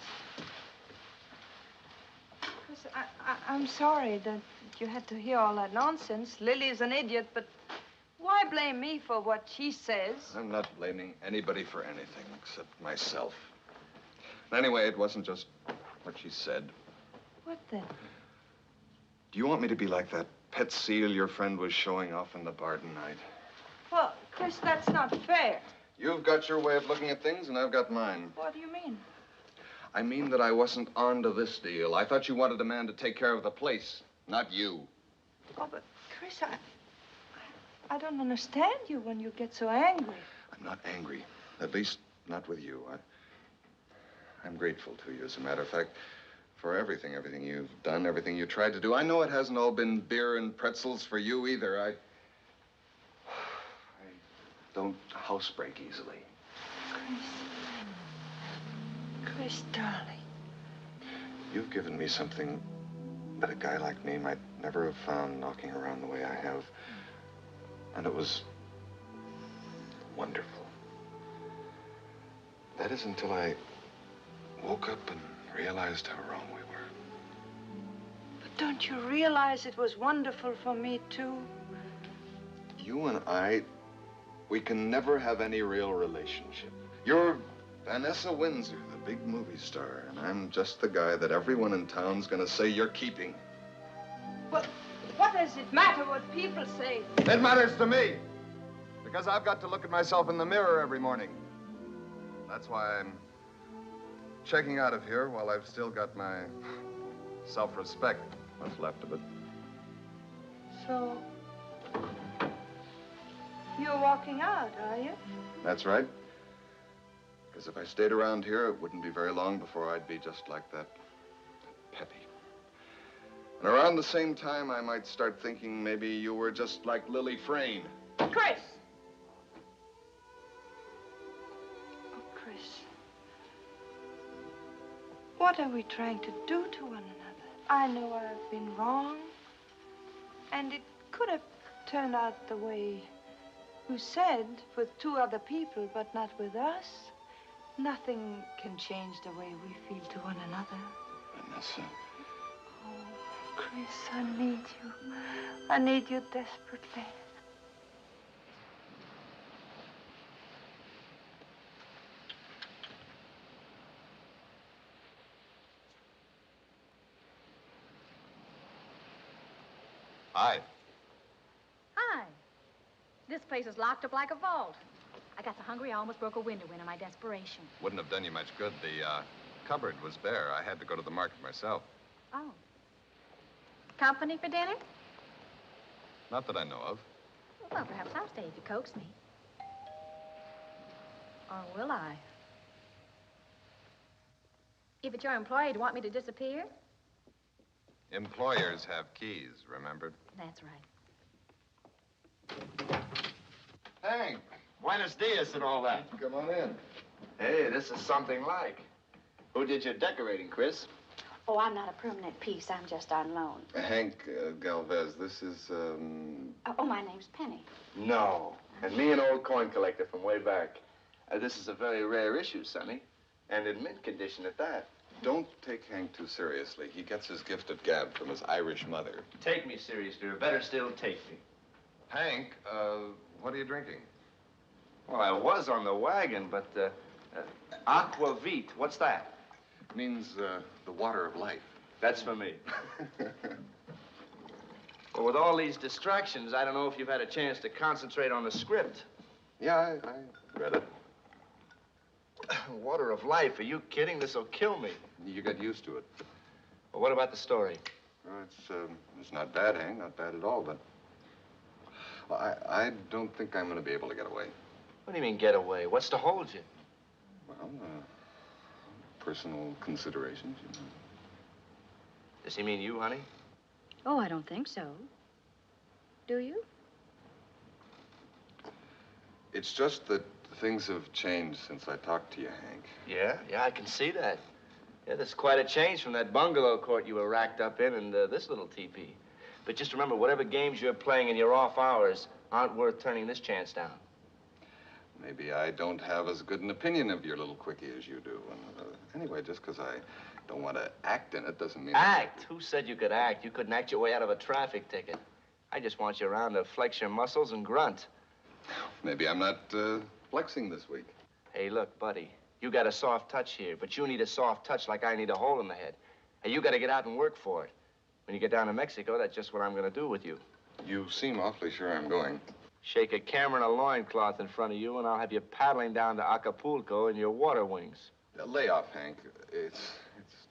I'm sorry that you had to hear all that nonsense. Lily's an idiot, but why blame me for what she says? I'm not blaming anybody for anything except myself. Anyway, it wasn't just what she said. What then? Do you want me to be like that pet seal your friend was showing off in the bar tonight? Well, Chris, that's not fair. You've got your way of looking at things, and I've got mine. What do you mean? I mean that I wasn't on to this deal. I thought you wanted a man to take care of the place, not you. Oh, but Chris, I don't understand you when you get so angry. I'm not angry. At least, not with you. I'm grateful to you, as a matter of fact. for everything you've done, everything you tried to do. I know it hasn't all been beer and pretzels for you either. I don't housebreak easily. Chris, darling. You've given me something that a guy like me might never have found knocking around the way I have. And it was wonderful. That is until I woke up and realized how wrong we were. But don't you realize it was wonderful for me, too? You and I, we can never have any real relationship. You're Vanessa Windsor, the big movie star, and I'm just the guy that everyone in town's gonna say you're keeping. Well, what does it matter what people say? It matters to me, because I've got to look at myself in the mirror every morning. That's why I'm checking out of here while I've still got my self-respect, what's left of it. So, you're walking out, are you? That's right. Because if I stayed around here, it wouldn't be very long before I'd be just like that Peppy. And around the same time, I might start thinking maybe you were just like Lily Frayne. Chris! Oh, Chris. What are we trying to do to one another? I know I've been wrong. And it could have turned out the way you said, with two other people, but not with us. Nothing can change the way we feel to one another. Vanessa. Oh, Chris, I need you. I need you desperately. Hi. Hi. This place is locked up like a vault. I got so hungry I almost broke a window in my desperation. Wouldn't have done you much good. The cupboard was bare. I had to go to the market myself. Oh. Company for dinner? Not that I know of. Well, perhaps I'll stay if you coax me. Or will I? If it's your employer, do you want me to disappear? Employers have keys, remember? That's right. Hank, buenos dias and all that. Come on in. Hey, this is something like. Who did your decorating, Chris? Oh, I'm not a permanent piece. I'm just on loan. Hank Galvez, this is, Oh, my name's Penny. No. And me, an old coin collector from way back. This is a very rare issue, Sonny. And in mint condition at that. Don't take Hank too seriously. He gets his gift at gab from his Irish mother. Take me seriously, or better still, take me. Hank, what are you drinking? Well, I was on the wagon, but, aquavit, what's that? Means, the water of life. That's for me. Well, with all these distractions, I don't know if you've had a chance to concentrate on the script. Yeah, I read it. Water of life, are you kidding? This'll kill me. You get used to it. Well, what about the story? Well, it's not bad, Hank, not bad at all, but well, I don't think I'm going to be able to get away. What do you mean, get away? What's to hold you? Well, personal considerations, you know. Does he mean you, honey? Oh, I don't think so. Do you? It's just that things have changed since I talked to you, Hank. Yeah, I can see that. Yeah, there's quite a change from that bungalow court you were racked up in and this little teepee. But just remember, whatever games you're playing in your off hours aren't worth turning this chance down. Maybe I don't have as good an opinion of your little quickie as you do. And, anyway, just because I don't want to act in it doesn't mean... Act? Who said you could act? You couldn't act your way out of a traffic ticket. I just want you around to flex your muscles and grunt. Maybe I'm not flexing this week. Hey, look, buddy, you got a soft touch here, but you need a soft touch like I need a hole in the head. Hey, you got to get out and work for it. When you get down to Mexico, that's just what I'm going to do with you. You seem awfully sure I'm going. Shake a camera and a loincloth in front of you, and I'll have you paddling down to Acapulco in your water wings. Lay off, Hank. It's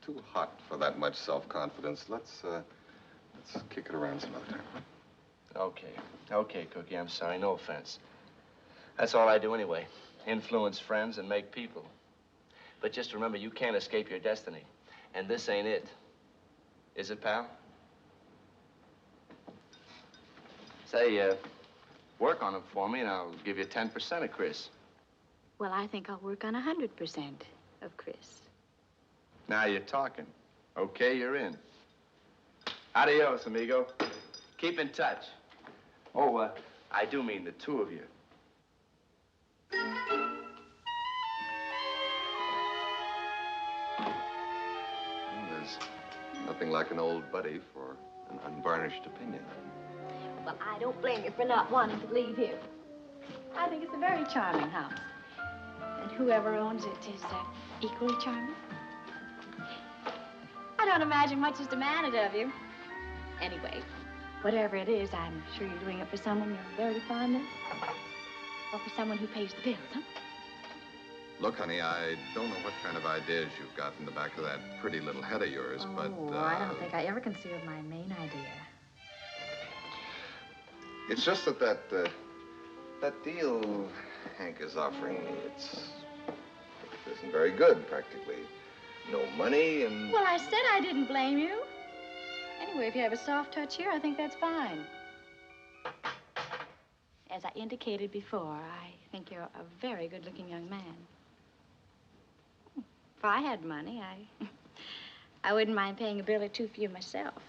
too hot for that much self-confidence. Let's kick it around some other time. Okay, Cookie, I'm sorry. No offense. That's all I do anyway. Influence friends and make people. But just remember, you can't escape your destiny. And this ain't it. Is it, pal? Say, work on him for me, and I'll give you 10% of Chris. Well, I think I'll work on 100% of Chris. Now you're talking. Okay, you're in. Adios, amigo. Keep in touch. Oh, I do mean the two of you. There's nothing like an old buddy for an unvarnished opinion. Well, I don't blame you for not wanting to leave here. I think it's a very charming house. And whoever owns it is equally charming. I don't imagine much is demanded of you. Anyway, whatever it is, I'm sure you're doing it for someone you're very fond of. Or for someone who pays the bills, huh? Look, honey, I don't know what kind of ideas you've got in the back of that pretty little head of yours, but... I don't think I ever concealed my main idea. It's just that that deal Hank is offering me, it isn't very good, practically. No money and... Well, I said I didn't blame you. Anyway, if you have a soft touch here, I think that's fine. As I indicated before, I think you're a very good-looking young man. If I had money, I wouldn't mind paying a bill or two for you myself.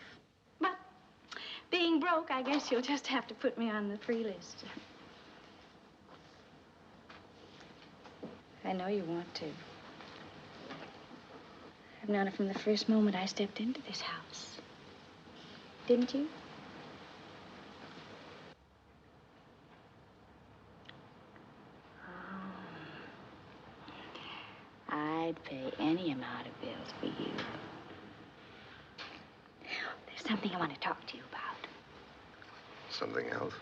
But being broke, I guess you'll just have to put me on the free list. I know you want to. I've known it from the first moment I stepped into this house. Didn't you? I'd pay any amount of bills for you. There's something I want to talk to you about. Something else?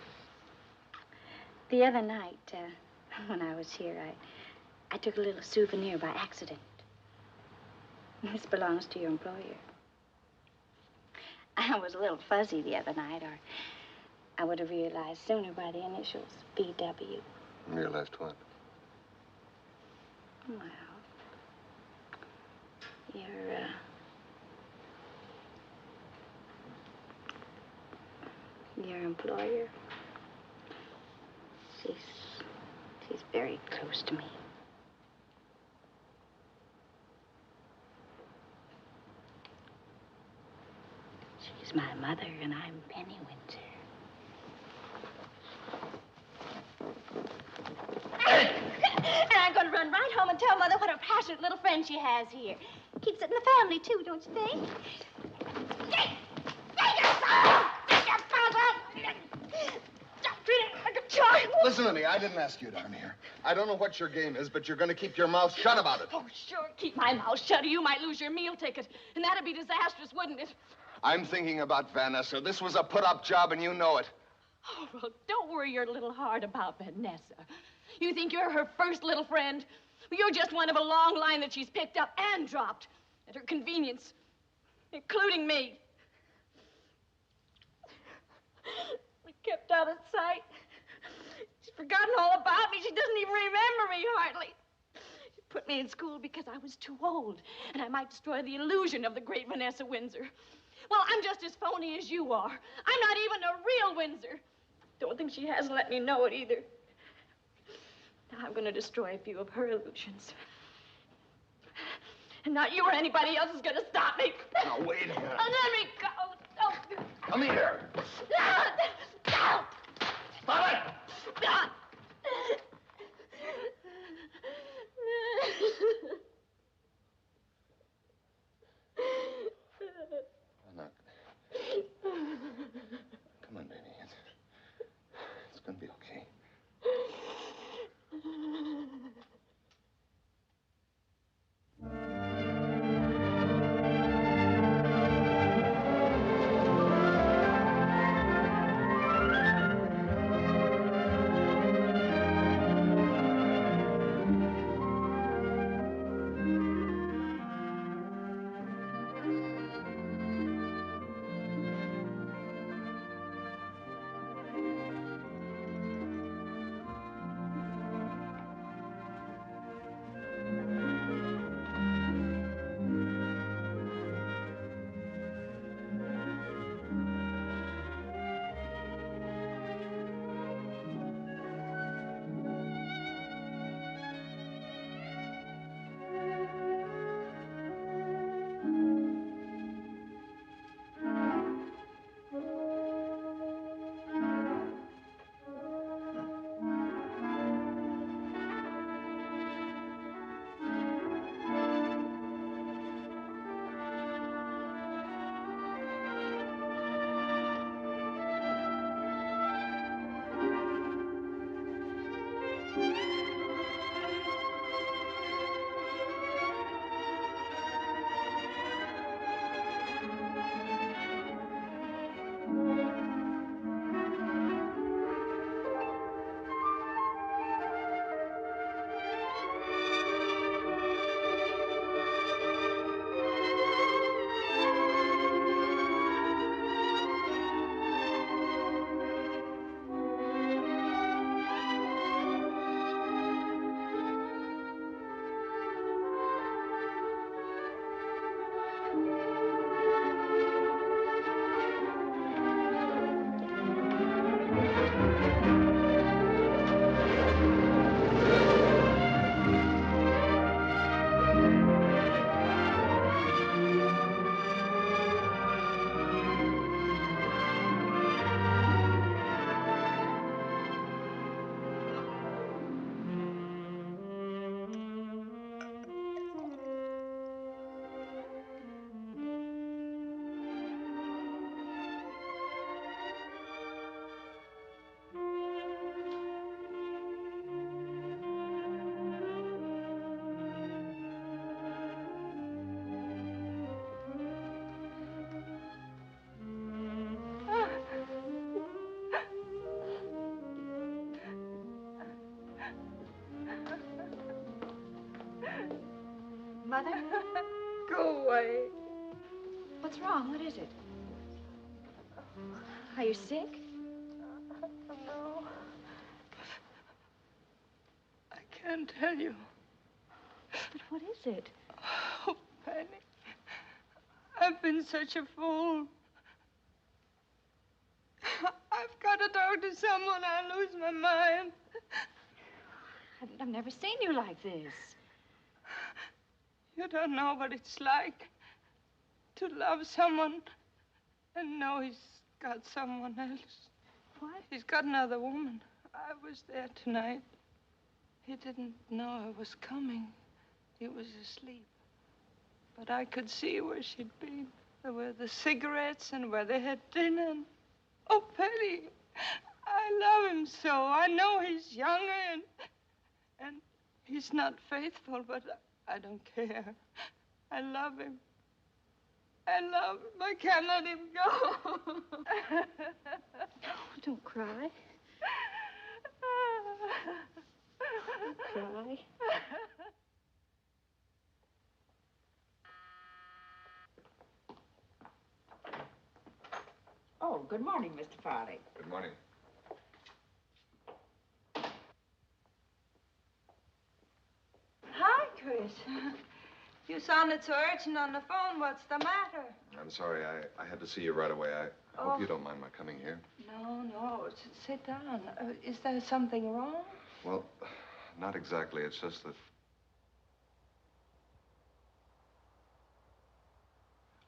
The other night, when I was here, I took a little souvenir by accident. This belongs to your employer. I was a little fuzzy the other night, or I would have realized sooner by the initials, BW. Realized what? Well, your employer, she's very close to me. She's my mother, and I'm Penny Windsor. And I'm going to run right home and tell Mother what a passionate little friend she has here. Keeps it in the family, too, don't you think? Stop treating me like a child. Listen to me, I didn't ask you down here. I don't know what your game is, but you're going to keep your mouth shut about it. Oh, sure, keep my mouth shut, or you might lose your meal ticket. And that'd be disastrous, wouldn't it? I'm thinking about Vanessa. This was a put-up job, and you know it. Oh, well, don't worry your little heart about Vanessa. You think you're her first little friend? Well, you're just one of a long line that she's picked up and dropped at her convenience, including me. We kept out of sight. She's forgotten all about me. She doesn't even remember me, hardly. She put me in school because I was too old, and I might destroy the illusion of the great Vanessa Windsor. Well, I'm just as phony as you are. I'm not even a real Windsor. Don't think she hasn't let me know it either. Now I'm going to destroy a few of her illusions. And not you or anybody else is going to stop me. Now, wait here. Oh, let me go. Oh. Come here. Stop it! Now, come on, baby. It's going to be okay. Mother? Go away. What's wrong? What is it? Are you sick? No. I can't tell you. But what is it? Oh, Penny. I've been such a fool. I've got to talk to someone. I'll lose my mind. I've never seen you like this. You don't know what it's like to love someone and know he's got someone else. What? He's got another woman. I was there tonight. He didn't know I was coming. He was asleep. But I could see where she'd been. There were the cigarettes and where they had dinner. And, oh, Penny, I love him so. I know he's younger and he's not faithful, but I don't care. I love him. I love him. I can't let him go. Oh, don't cry. Don't cry. Oh, good morning, Mr. Farley. Good morning. Hi, Chris. You sounded so urgent on the phone. What's the matter? I'm sorry. I had to see you right away. I hope you don't mind my coming here. No. Sit down. Is there something wrong? Well, not exactly. It's just that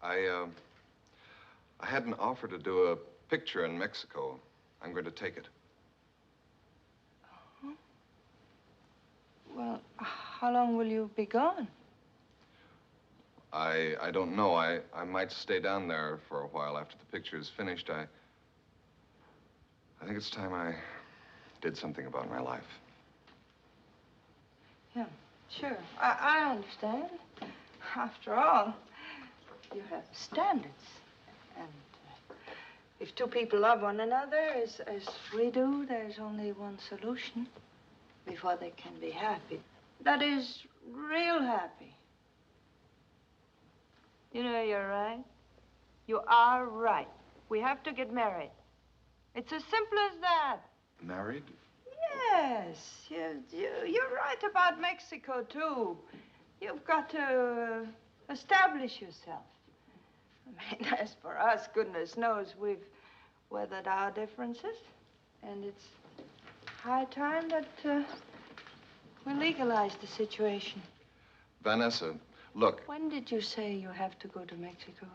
I had an offer to do a picture in Mexico. I'm going to take it. Uh-huh. Well, how long will you be gone? I don't know. I might stay down there for a while after the picture is finished. I think it's time I did something about my life. Yeah, sure. I understand. After all, you have standards. And if two people love one another as we do, there's only one solution before they can be happy. That is, real happy. You know, you're right. You are right. We have to get married. It's as simple as that. Married? Yes. You're right about Mexico, too. You've got to establish yourself. I mean, as for us, goodness knows we've weathered our differences. And it's high time that we legalize the situation. Vanessa, look. When did you say you have to go to Mexico?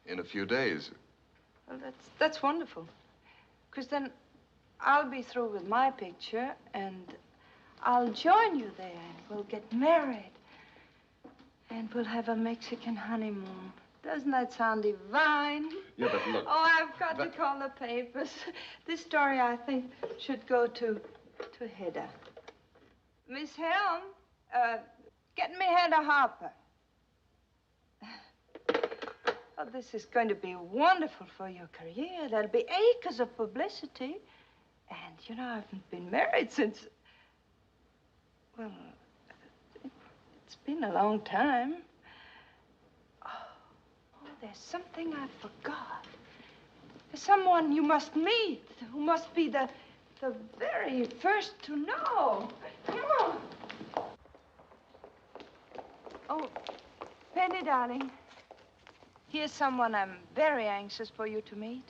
In a few days. Well, that's wonderful. Because then I'll be through with my picture, and I'll join you there, and we'll get married. And we'll have a Mexican honeymoon. Doesn't that sound divine? Yeah, but look. Oh, I've got to call the papers. This story, I think, should go to To Hedy. Miss Helm, get me Hedy Harper. Oh, this is going to be wonderful for your career. There'll be acres of publicity. And, you know, I haven't been married since... Well, it's been a long time. Oh, there's something I forgot. There's someone you must meet who must be the very first to know. Come on. Oh, Penny, darling. Here's someone I'm very anxious for you to meet.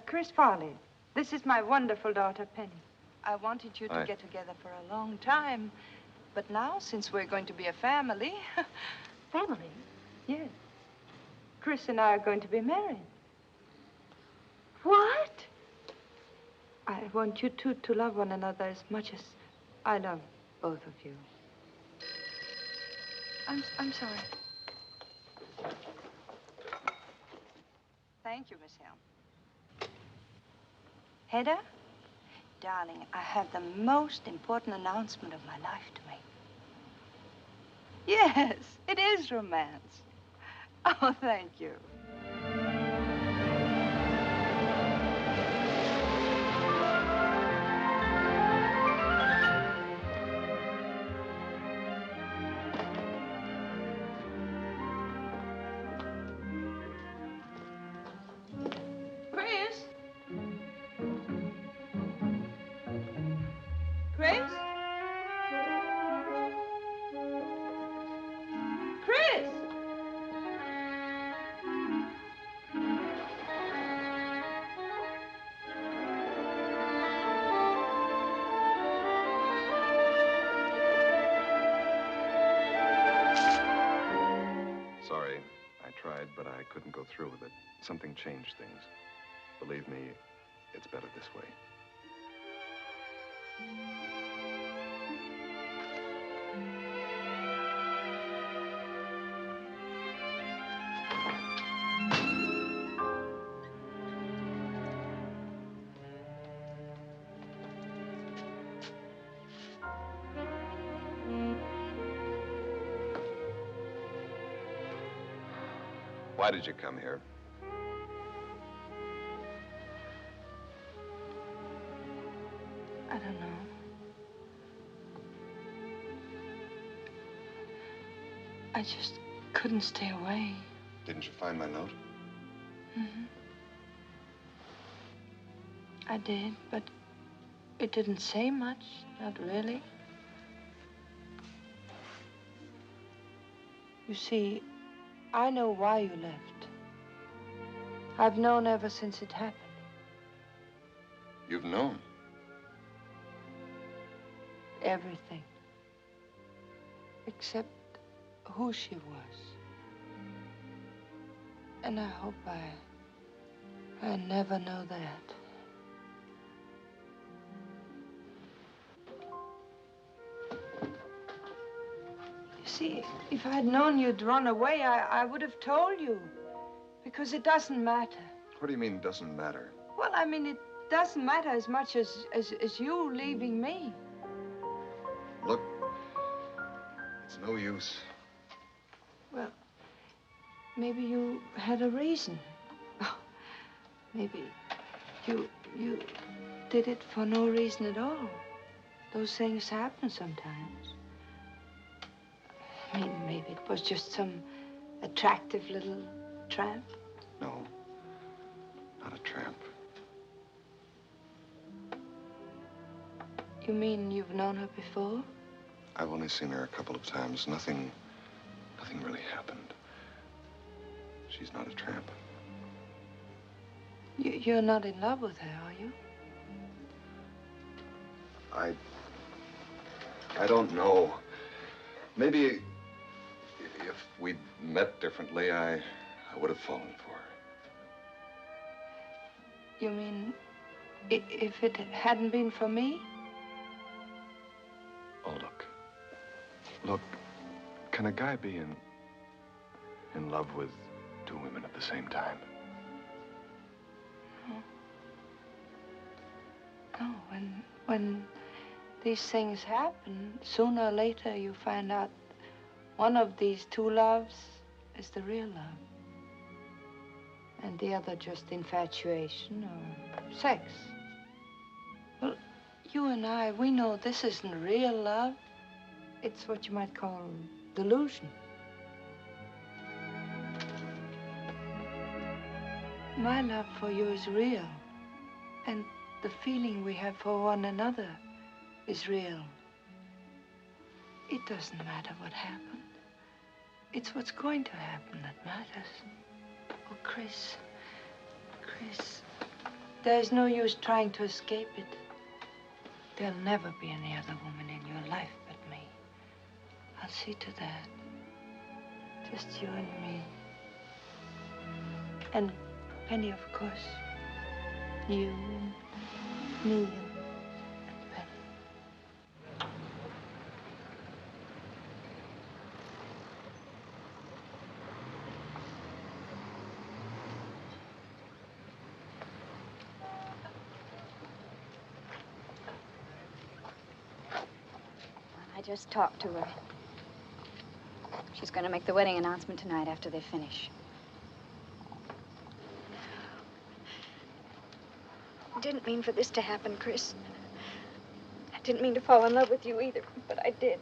Chris Farley. This is my wonderful daughter, Penny. I wanted you to get together for a long time. But now, since we're going to be a family... Family? Yes. Chris and I are going to be married. What? I want you two to love one another as much as I love both of you. I'm sorry. Thank you, Miss Helm. Hedy? Darling, I have the most important announcement of my life to make. Yes, it is romance. Oh, thank you. Sorry, I tried, but I couldn't go through with it. Something changed things. Believe me, it's better this way. Why did you come here? I don't know. I just couldn't stay away. Didn't you find my note? Mm-hmm. I did, but it didn't say much. Not really. You see, I know why you left. I've known ever since it happened. You've known? Everything. Except who she was. And I hope I never know that. See, if I had known you'd run away, I would have told you. Because it doesn't matter. What do you mean, it doesn't matter? Well, I mean, it doesn't matter as much as you leaving me. Look, it's no use. Well, maybe you had a reason. Oh, maybe you did it for no reason at all. Those things happen sometimes. I mean, maybe it was just some attractive little tramp. No, not a tramp. You mean you've known her before? I've only seen her a couple of times. Nothing really happened. She's not a tramp. You're not in love with her, are you? I don't know. Maybe if we'd met differently, I would have fallen for her. You mean if it hadn't been for me? Oh, look, can a guy be in love with two women at the same time? No. No, when these things happen. Sooner or later, you find out one of these two loves is the real love. And the other just infatuation or sex. Well, you and I, we know this isn't real love. It's what you might call delusion. My love for you is real. And the feeling we have for one another is real. It doesn't matter what happened. It's what's going to happen that matters. Oh, Chris, there's no use trying to escape it. There'll never be any other woman in your life but me. I'll see to that. Just you and me. And Penny, of course. You, me, and Penny. I just talked to her. She's going to make the wedding announcement tonight after they finish. I didn't mean for this to happen, Chris. I didn't mean to fall in love with you either, but I did.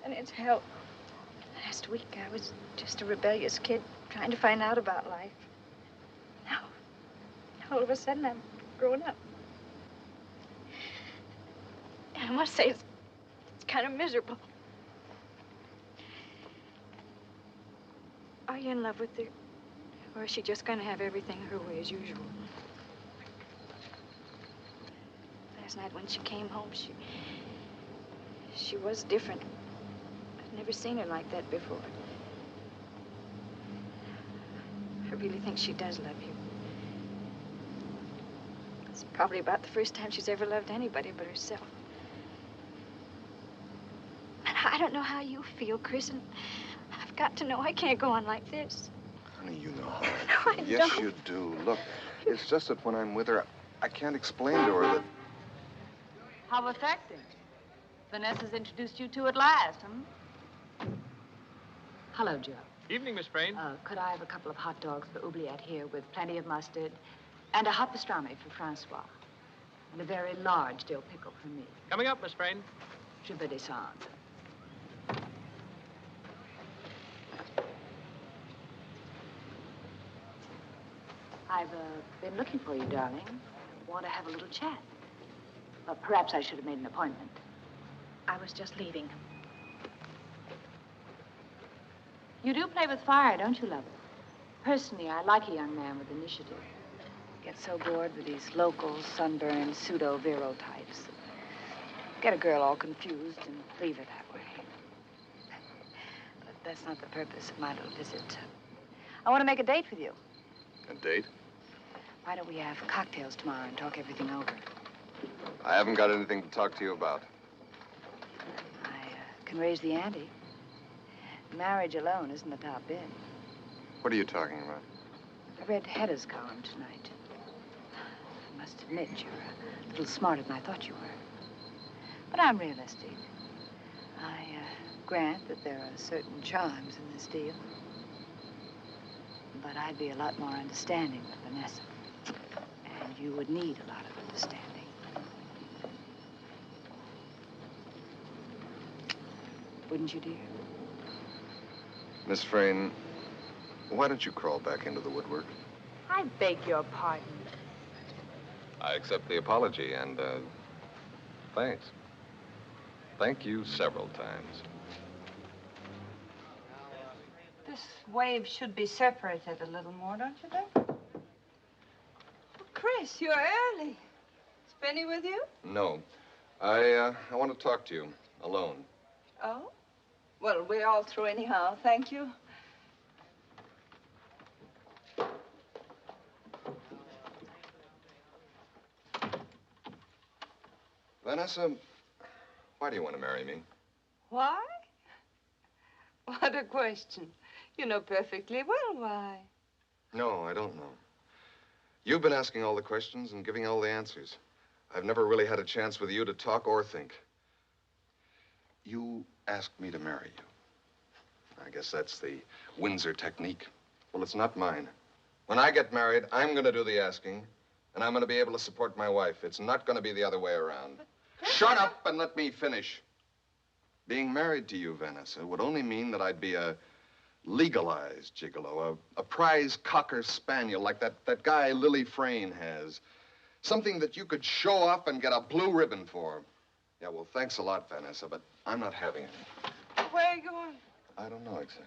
And it's hell. Last week, I was just a rebellious kid trying to find out about life. Now, all of a sudden, I'm grown up. And I must say, it's kind of miserable. Are you in love with her? Or is she just going to have everything her way as usual? Last night when she came home, she was different. I've never seen her like that before. I really think she does love you. It's probably about the first time she's ever loved anybody but herself. And I don't know how you feel, Chris, and I've got to know I can't go on like this. Honey, you know how No, I feel. I Yes, don't. you do. Look, it's just that when I'm with her, I can't explain to her that... How affecting. Vanessa's introduced you two at last, Hello, Joe. Evening, Miss Frain. Could I have a couple of hot dogs for oubliette here with plenty of mustard and a hot pastrami for Francois and a very large dill pickle for me? Coming up, Miss Frain. Je veux descendre. I've been looking for you, darling. Want to have a little chat. Perhaps I should have made an appointment. I was just leaving. You do play with fire, don't you, lover? Personally, I like a young man with initiative. Get so bored with these local, sunburned, pseudo-virile types. Get a girl all confused and leave her that way. But that's not the purpose of my little visit. I want to make a date with you. A date? Why don't we have cocktails tomorrow and talk everything over? I haven't got anything to talk to you about. I can raise the ante. Marriage alone isn't the top bid. What are you talking about? I read Hedda's column tonight. I must admit, you're a little smarter than I thought you were. But I'm realistic. I grant that there are certain charms in this deal. But I'd be a lot more understanding with Vanessa. And you would need a lot of understanding. Wouldn't you, dear? Miss Frain, why don't you crawl back into the woodwork? I beg your pardon. I accept the apology, and, thanks. Thank you several times. This wave should be separated a little more, don't you think? Oh, Chris, you're early. Is Penny with you? No. I want to talk to you, alone. Oh? Well, we're all through anyhow, thank you. Vanessa, why do you want to marry me? Why? What a question. You know perfectly well why. No, I don't know. You've been asking all the questions and giving all the answers. I've never really had a chance with you to talk or think. You asked me to marry you. I guess that's the Windsor technique. Well, it's not mine. When I get married, I'm going to do the asking, and I'm going to be able to support my wife. It's not going to be the other way around. Shut up and let me finish. Being married to you, Vanessa, would only mean that I'd be a legalized gigolo, a prize cocker spaniel like that guy Lily Frayne has. Something that you could show off and get a blue ribbon for. Yeah, well, thanks a lot, Vanessa, but I'm not having any. Where are you going? I don't know exactly.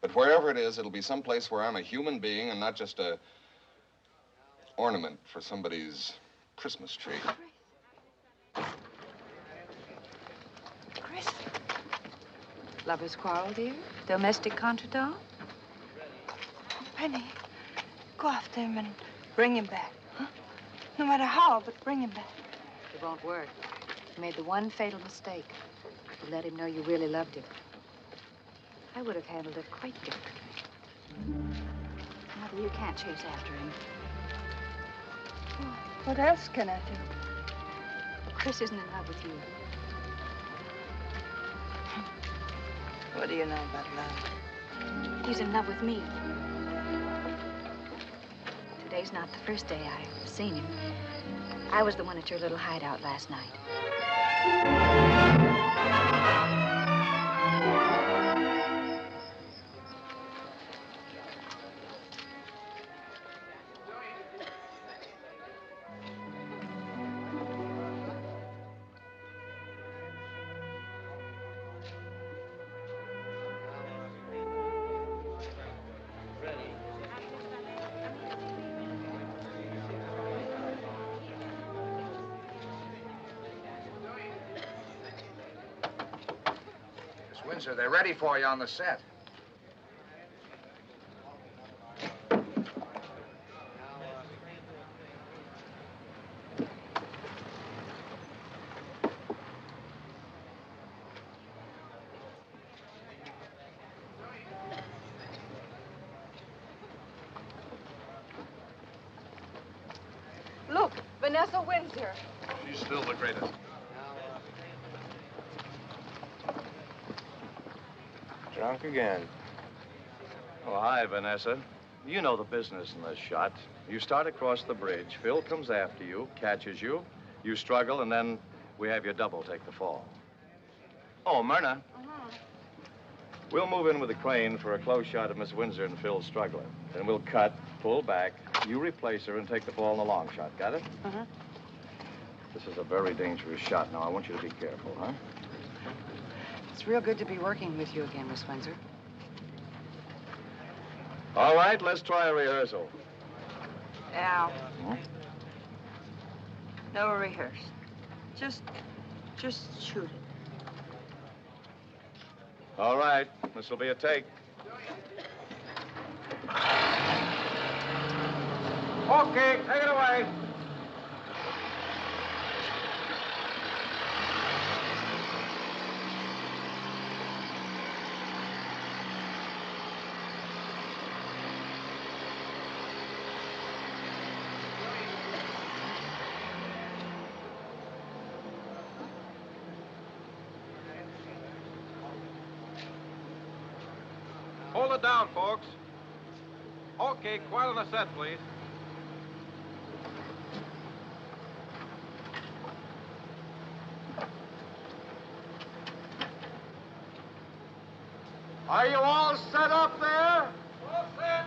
But wherever it is, it'll be someplace where I'm a human being and not just a ornament for somebody's Christmas tree. Chris. Lovers quarrel, dear? Domestic contretemps? Penny, go after him and bring him back, huh? No matter how, but bring him back. It won't work. You made the one fatal mistake. You let him know you really loved him. I would have handled it quite differently. Mother, you can't chase after him. What else can I do? Chris isn't in love with you. What do you know about love? He's in love with me. Today's not the first day I've seen him. I was the one at your little hideout last night. Windsor, they're ready for you on the set. Look, Vanessa Windsor. She's still the greatest. Drunk again. Oh, hi, Vanessa. You know the business in this shot. You start across the bridge. Phil comes after you, catches you. You struggle, and then we have your double take the fall. Oh, Myrna. We'll move in with the crane for a close shot of Miss Windsor and Phil struggling. Then we'll cut, pull back, you replace her, and take the fall in the long shot. Got it? This is a very dangerous shot. Now, I want you to be careful, huh? It's real good to be working with you again, Miss Windsor. All right, let's try a rehearsal. Al. No rehearse. Just shoot it. All right, this will be a take. Okay, take it away. Hold it down, folks. Okay, quiet on the set, please. Are you all set up there? All set.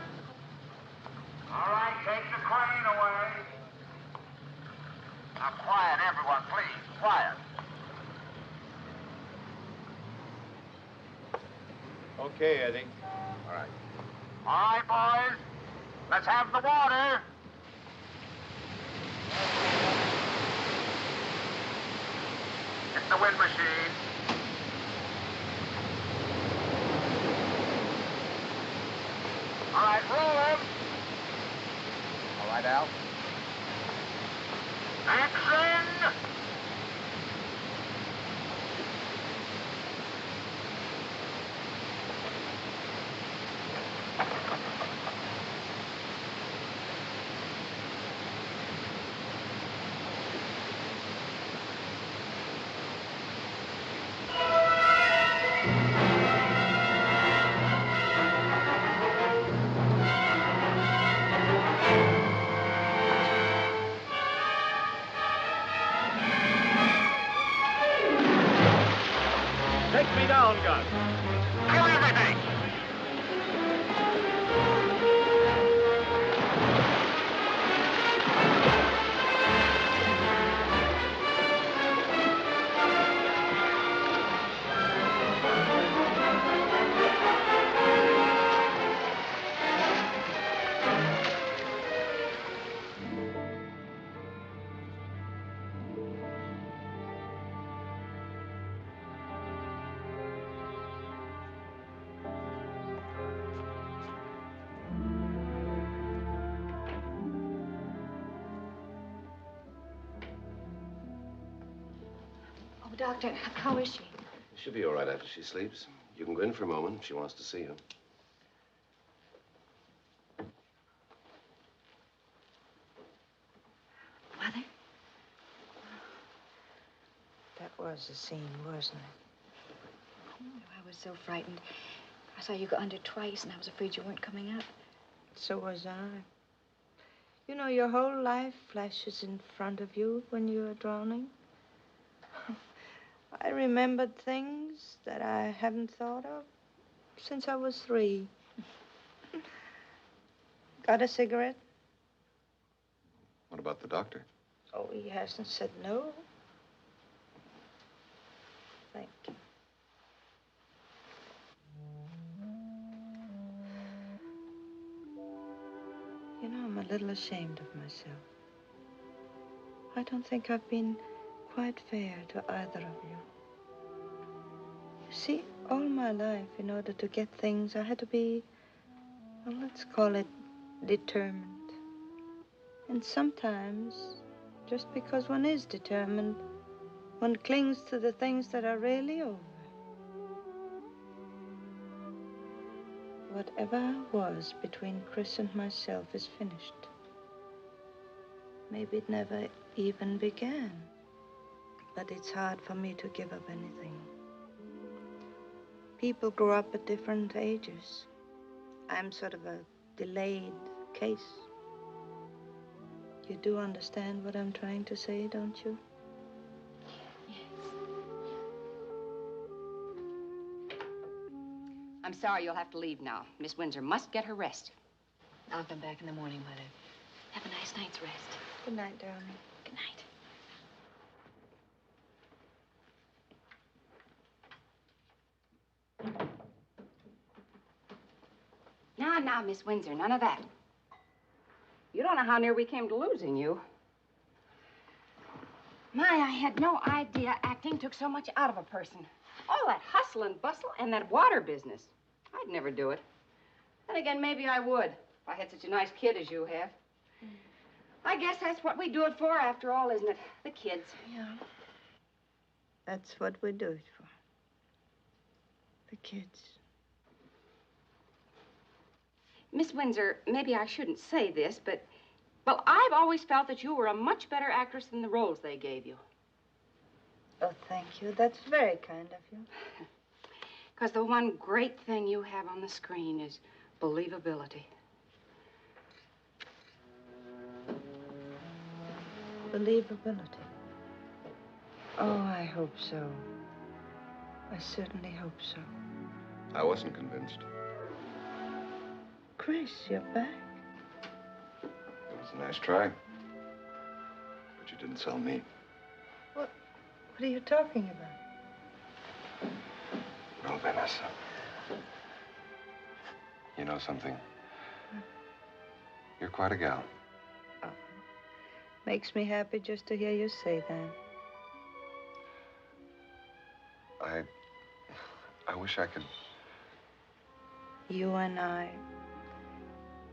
All right, take the crane away. Now, quiet, everyone, please. Quiet. Okay, Eddie. All right. All right, boys. Let's have the water. It's the wind machine. All right, roll him. All right, Al. Action! down, Gus. Do everything. Oh, Doctor, how is she? She'll be all right after she sleeps. You can go in for a moment if she wants to see you. Mother? That was a scene, wasn't it? Oh, I was so frightened. I saw you go under twice, and I was afraid you weren't coming up. So was I. You know, your whole life flashes in front of you when you're drowning. I remembered things that I haven't thought of since I was 3. Got a cigarette? What about the doctor? Oh, he hasn't said no. Thank you. You know, I'm a little ashamed of myself. I don't think I've been quite fair to either of you. You see, all my life, in order to get things, I had to be, well, let's call it determined. And sometimes, just because one is determined, one clings to the things that are really over. Whatever was between Chris and myself is finished. Maybe it never even began. But it's hard for me to give up anything. People grow up at different ages. I'm sort of a delayed case. You do understand what I'm trying to say, don't you? I'm sorry you'll have to leave now. Miss Windsor must get her rest. I'll come back in the morning, Mother. Have a nice night's rest. Good night, darling. Good night. Now, Miss Windsor, none of that. You don't know how near we came to losing you. My, I had no idea acting took so much out of a person. All that hustle and bustle and that water business. I'd never do it. Then again, maybe I would, if I had such a nice kid as you have. I guess that's what we do it for, after all, isn't it? The kids. Yeah. That's what we do it for. The kids. Miss Windsor, maybe I shouldn't say this, but, well, I've always felt that you were a much better actress than the roles they gave you. Oh, thank you. That's very kind of you. Because the one great thing you have on the screen is believability. Believability. Oh, I hope so. I certainly hope so. I wasn't convinced. Chris, you're back. It was a nice try. But you didn't sell me. What are you talking about? No, Vanessa. You know something? You're quite a gal. Oh, makes me happy just to hear you say that. I wish I could... You and I,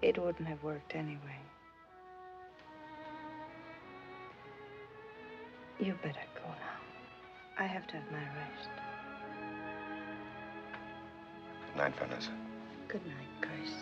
it wouldn't have worked anyway. You better go now. I have to have my rest. Good night, Vanessa. Good night, Chris.